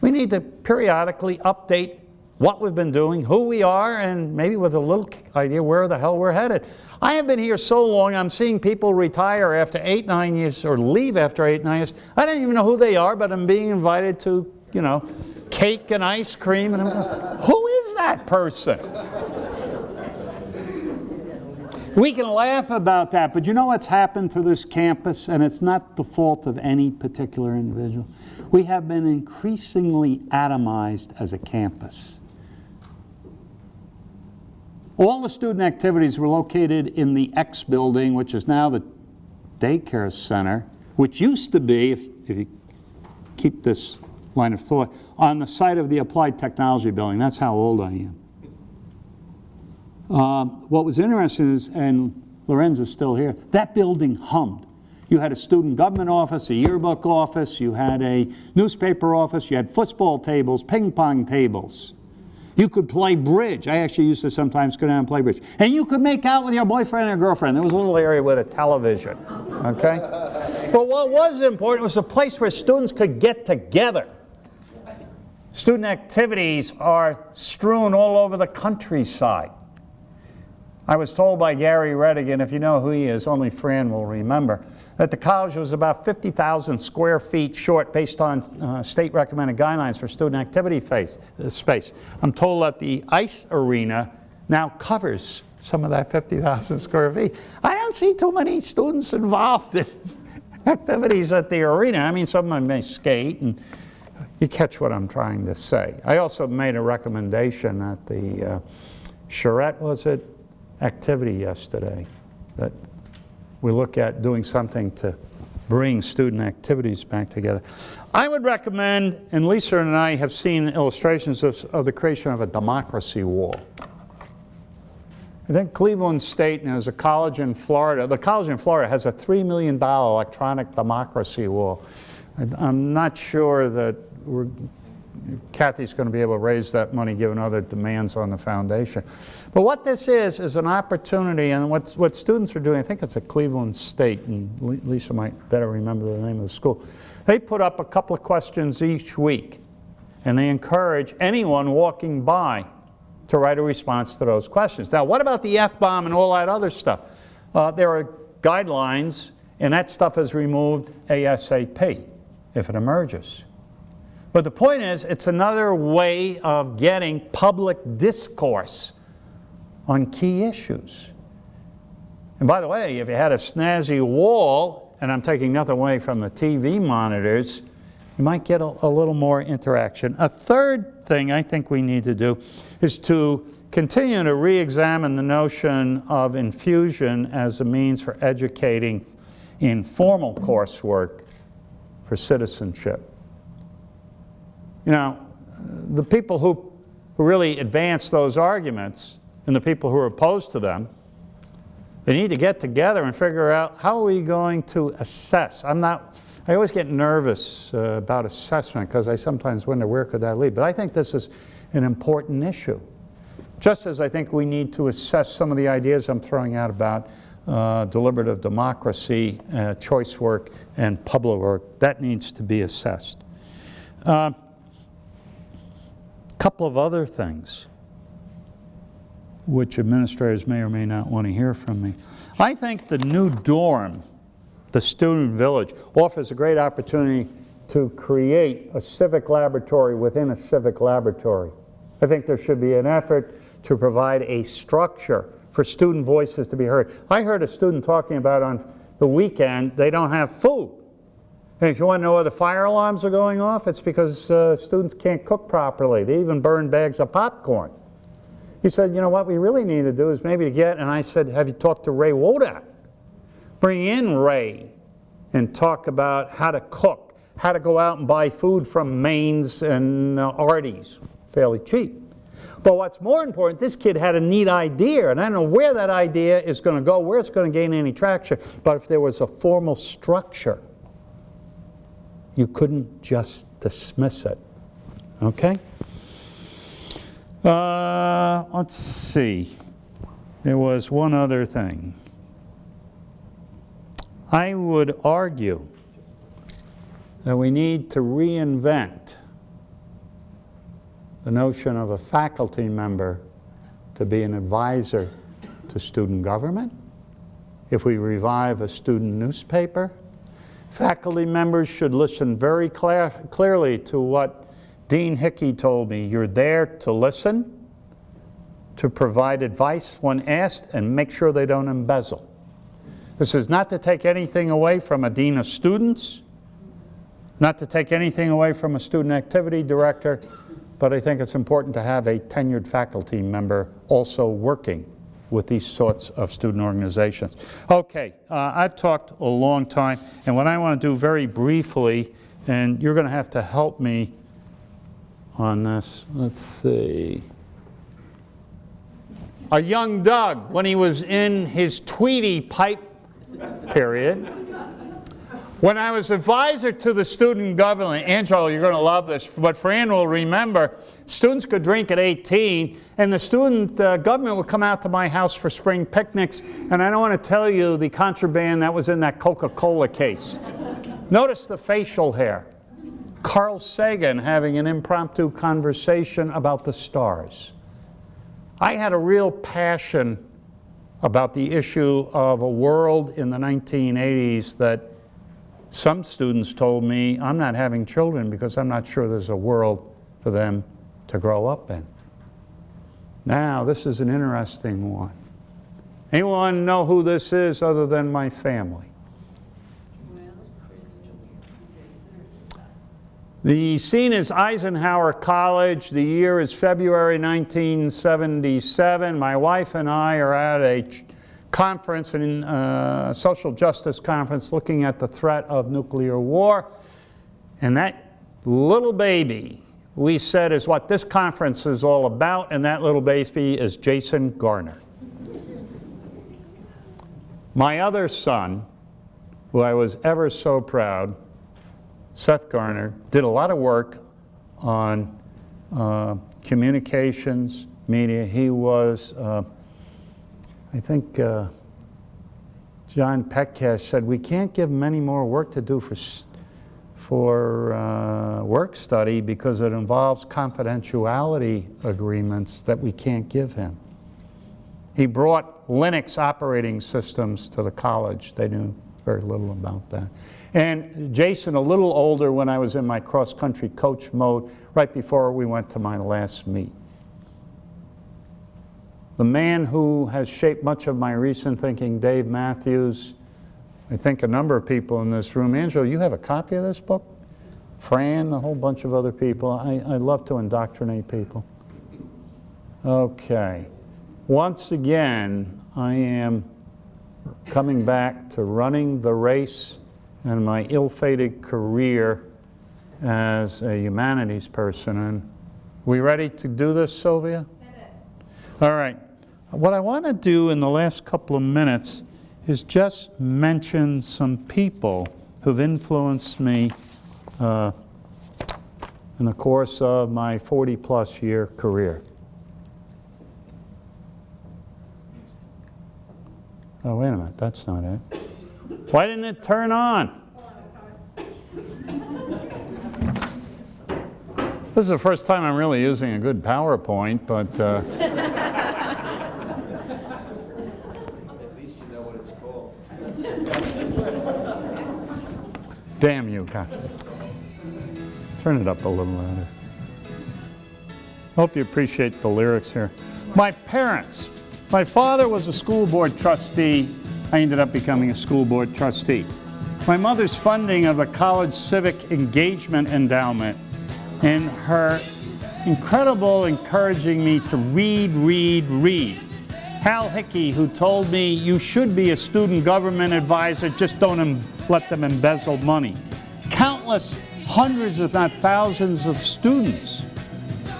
We need to periodically update what we've been doing, who we are, and maybe with a little idea where the hell we're headed. I have been here so long, I'm seeing people retire after 8, 9 years, or leave after 8, 9 years. I don't even know who they are, but I'm being invited to, you know, cake and ice cream, and I'm going, who is that person? We can laugh about that, but you know what's happened to this campus, and it's not the fault of any particular individual. We have been increasingly atomized as a campus. All the student activities were located in the X building, which is now the daycare center, which used to be, if you keep this line of thought, on the site of the Applied Technology building. That's how old I am. What was interesting is, and Lorenzo's still here, that building hummed. You had a student government office, a yearbook office, you had a newspaper office, you had football tables, ping pong tables. You could play bridge. I actually used to sometimes go down and play bridge. And you could make out with your boyfriend or girlfriend. There was a little area with a television, okay? But what was important was a place where students could get together. Student activities are strewn all over the countryside. I was told by Gary Redigan, if you know who he is, only Fran will remember, that the college was about 50,000 square feet short based on state recommended guidelines for student activity space. I'm told that the ice arena now covers some of that 50,000 square feet. I don't see too many students involved in activities at the arena. I mean, some of them may skate, and you catch what I'm trying to say. I also made a recommendation at the Charette, was it? Activity yesterday, that we look at doing something to bring student activities back together. I would recommend, and Lisa and I have seen illustrations of the creation of a democracy wall. I think Cleveland State, and there's a college in Florida, the college in Florida has a $3 million electronic democracy wall. I'm not sure that Kathy's going to be able to raise that money given other demands on the foundation. But what this is an opportunity, and what students are doing, I think it's at Cleveland State, and Lisa might better remember the name of the school. They put up a couple of questions each week, and they encourage anyone walking by to write a response to those questions. Now, what about the F-bomb and all that other stuff? There are guidelines, and that stuff is removed ASAP if it emerges. But the point is, it's another way of getting public discourse on key issues. And by the way, if you had a snazzy wall, and I'm taking nothing away from the TV monitors, you might get a little more interaction. A third thing I think we need to do is to continue to re-examine the notion of infusion as a means for educating in formal coursework for citizenship. You know, the people who really advance those arguments and the people who are opposed to them, they need to get together and figure out how are we going to assess. I always get nervous about assessment because I sometimes wonder where could that lead. But I think this is an important issue. Just as I think we need to assess some of the ideas I'm throwing out about deliberative democracy, choice work, and public work, that needs to be assessed. Couple of other things which administrators may or may not want to hear from me. I think the new dorm, the student village, offers a great opportunity to create a civic laboratory within a civic laboratory. I think there should be an effort to provide a structure for student voices to be heard. I heard a student talking about on the weekend they don't have food. And if you want to know why the fire alarms are going off, it's because students can't cook properly. They even burn bags of popcorn. He said, you know, what we really need to do is maybe to get, and I said, have you talked to Ray Wodak? Bring in Ray and talk about how to cook, how to go out and buy food from Maine's and Artie's, fairly cheap. But what's more important, this kid had a neat idea, and I don't know where that idea is going to go, where it's going to gain any traction, but if there was a formal structure, you couldn't just dismiss it, okay? Let's see. There was one other thing. I would argue that we need to reinvent the notion of a faculty member to be an advisor to student government. If we revive a student newspaper, faculty members should listen very clearly to what Dean Hickey told me. You're there to listen, to provide advice when asked, and make sure they don't embezzle. This is not to take anything away from a dean of students, not to take anything away from a student activity director, but I think it's important to have a tenured faculty member also working with these sorts of student organizations. Okay, I've talked a long time, and what I want to do very briefly, and you're going to have to help me on this. Let's see. A young Doug, when he was in his Tweety pipe period, when I was advisor to the student government, Angelo, you're going to love this, but Fran will remember, students could drink at 18, and the student government would come out to my house for spring picnics, and I don't want to tell you the contraband that was in that Coca-Cola case. Notice the facial hair. Carl Sagan having an impromptu conversation about the stars. I had a real passion about the issue of a world in the 1980s that some students told me, I'm not having children because I'm not sure there's a world for them to grow up in. Now, this is an interesting one. Anyone know who this is other than my family? The scene is Eisenhower College. The year is February 1977. My wife and I are at a conference, a social justice conference, looking at the threat of nuclear war. And that little baby, we said, is what this conference is all about, and that little baby is Jason Garnar. My other son, who I was ever so proud, Seth Garnar, did a lot of work on communications, media. He was, I think John Petcash said, we can't give him any more work to do for work study because it involves confidentiality agreements that we can't give him. He brought Linux operating systems to the college. They knew very little about that. And Jason, a little older when I was in my cross-country coach mode, right before we went to my last meet. The man who has shaped much of my recent thinking, Dave Matthews, I think a number of people in this room. Angelo, you have a copy of this book? Fran, a whole bunch of other people. I love to indoctrinate people. Okay. Once again, I am coming back to running the race and my ill-fated career as a humanities person. And We ready to do this, Sylvia? All right. What I want to do in the last couple of minutes is just mention some people who've influenced me in the course of my 40-plus year career. Oh, wait a minute, that's not it. Why didn't it turn on? This is the first time I'm really using a good PowerPoint, but... At least you know what it's called. Damn you, Costa. Turn it up a little louder. Hope you appreciate the lyrics here. My parents. My father was a school board trustee. I ended up becoming a school board trustee. My mother's funding of the College Civic Engagement Endowment and her incredible encouraging me to read. Hal Hickey, who told me you should be a student government advisor, just don't let them embezzle money. Countless hundreds, if not thousands, of students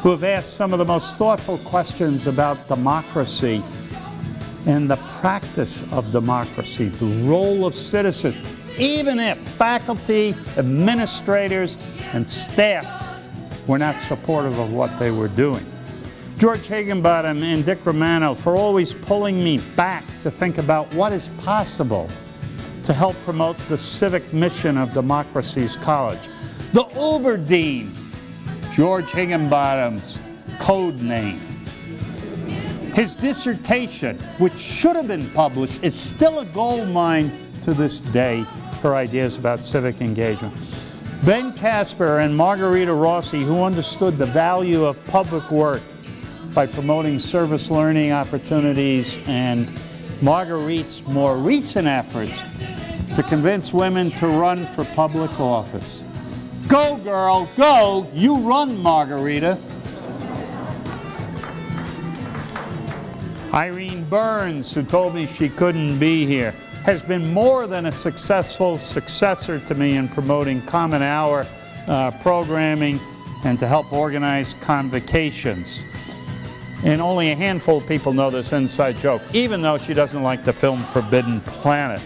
who have asked some of the most thoughtful questions about democracy and the practice of democracy, the role of citizens, even if faculty, administrators, and staff were not supportive of what they were doing. George Higginbottom and Dick Romano for always pulling me back to think about what is possible to help promote the civic mission of Democracy's College. The Uber Dean, George Higginbottom's code name. His dissertation, which should have been published, is still a gold mine to this day for ideas about civic engagement. Ben Casper and Margarita Rossi, who understood the value of public work by promoting service learning opportunities, and Marguerite's more recent efforts to convince women to run for public office. Go, girl, go! You run, Margarita. Irene Burns, who told me she couldn't be here, has been more than a successful successor to me in promoting Common Hour programming and to help organize convocations. And only a handful of people know this inside joke, even though she doesn't like the film Forbidden Planet.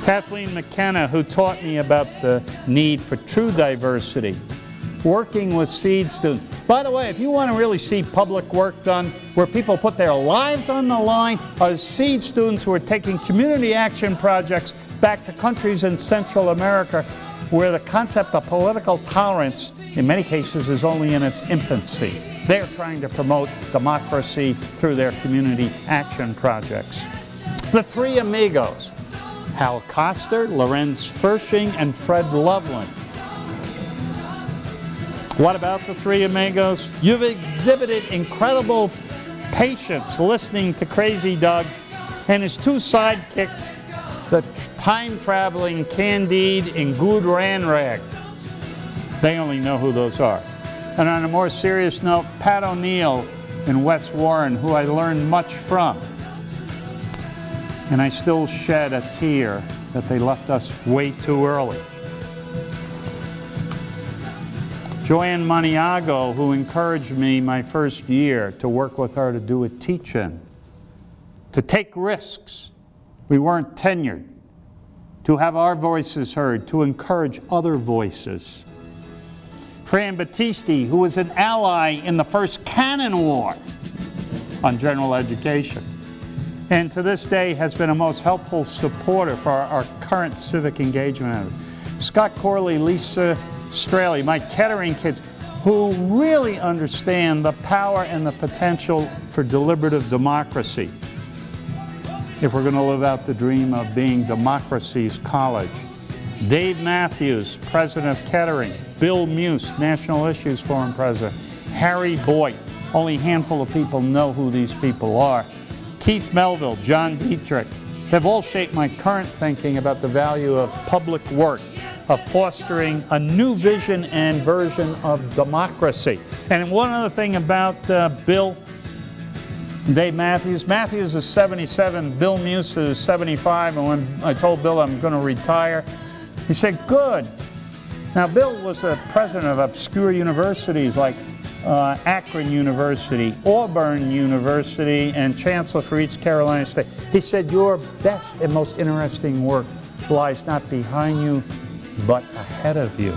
Kathleen McKenna, who taught me about the need for true diversity, working with seed students. By the way, if you want to really see public work done where people put their lives on the line, are seed students who are taking community action projects back to countries in Central America where the concept of political tolerance, in many cases, is only in its infancy. They're trying to promote democracy through their community action projects. The Three Amigos, Hal Koster, Lorenz Fershing, and Fred Loveland. What about the Three Amigos? You've exhibited incredible patience listening to Crazy Doug and his two sidekicks, the time-traveling Candide and Good Ranrag. They only know who those are. And on a more serious note, Pat O'Neill and Wes Warren, who I learned much from. And I still shed a tear that they left us way too early. Joanne Maniago, who encouraged me my first year to work with her to do a teach-in, to take risks. We weren't tenured. To have our voices heard, to encourage other voices. Fran Battisti, who was an ally in the first Cannon War on general education, and to this day has been a most helpful supporter for our current civic engagement effort. Scott Corley, Lisa Straley, my Kettering kids, who really understand the power and the potential for deliberative democracy if we're going to live out the dream of being Democracy's College. Dave Matthews, president of Kettering. Bill Muse, National Issues Forum president. Harry Boyd, only a handful of people know who these people are. Keith Melville, John Dietrich, have all shaped my current thinking about the value of public work, of fostering a new vision and version of democracy. And one other thing about Bill and Dave Matthews. Matthews is 77, Bill Muse is 75, and when I told Bill I'm going to retire, he said, good. Now, Bill was the president of obscure universities like Akron University, Auburn University, and Chancellor for East Carolina State. He said, your best and most interesting work lies not behind you, but ahead of you.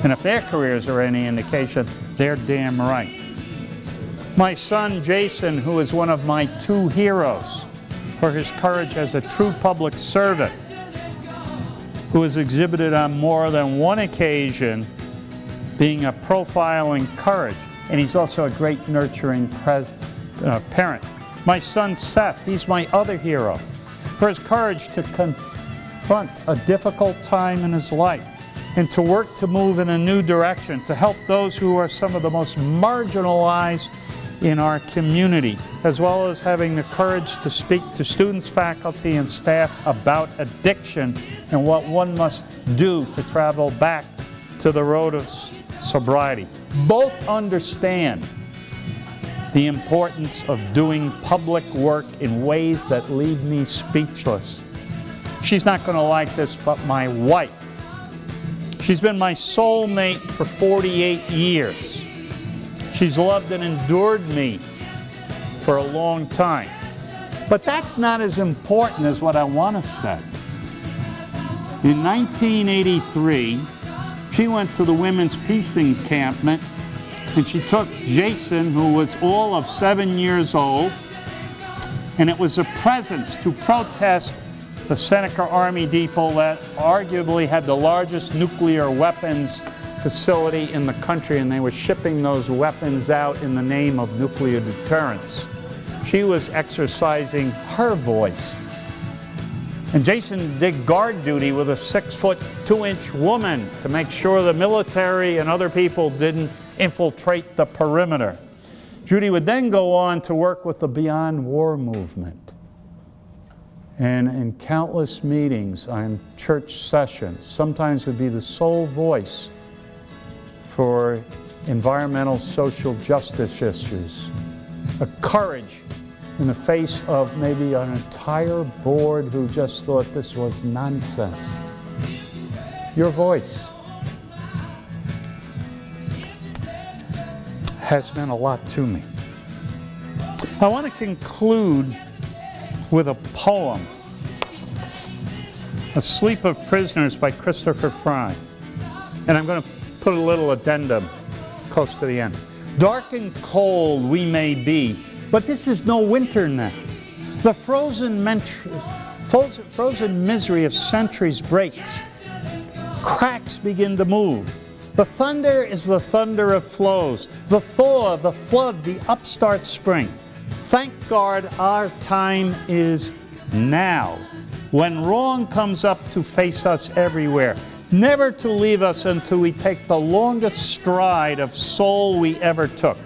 And if their careers are any indication, they're damn right. My son Jason, who is one of my two heroes for his courage as a true public servant, who has exhibited on more than one occasion being a profile in courage, and he's also a great nurturing parent. My son Seth, he's my other hero, for his courage to confront a difficult time in his life and to work to move in a new direction, to help those who are some of the most marginalized in our community, as well as having the courage to speak to students, faculty, and staff about addiction and what one must do to travel back to the road of sobriety. Both understand the importance of doing public work in ways that leave me speechless. She's not going to like this, but my wife. She's been my soulmate for 48 years. She's loved and endured me for a long time. But that's not as important as what I want to say. In 1983, she went to the Women's Peace Encampment, and she took Jason, who was all of 7 years old, and it was a presence to protest the Seneca Army Depot that arguably had the largest nuclear weapons facility in the country, and they were shipping those weapons out in the name of nuclear deterrence. She was exercising her voice. And Jason did guard duty with a 6-foot 2-inch woman to make sure the military and other people didn't infiltrate the perimeter. Judy would then go on to work with the Beyond War movement. And in countless meetings on church sessions, sometimes would be the sole voice for environmental social justice issues. A courage in the face of maybe an entire board who just thought this was nonsense. Your voice has meant a lot to me. I want to conclude with a poem, Asleep of Prisoners by Christopher Fry. And I'm going to put a little addendum close to the end. Dark and cold we may be, but this is no winter now. The frozen misery of centuries breaks. Cracks begin to move. The thunder is the thunder of flows, the thaw, the flood, the upstart spring. Thank God our time is now, when wrong comes up to face us everywhere, never to leave us until we take the longest stride of soul we ever took.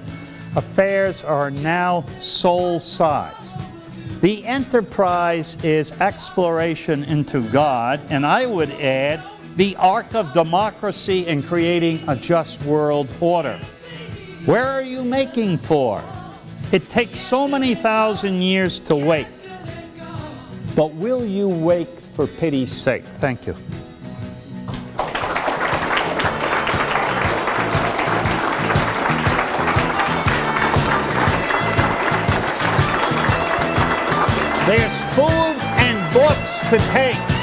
Affairs are now soul-size. The enterprise is exploration into God, and I would add, the arc of democracy in creating a just world order. Where are you making for? It takes so many thousand years to wake. But will you wake for pity's sake? Thank you. There's food and books to take.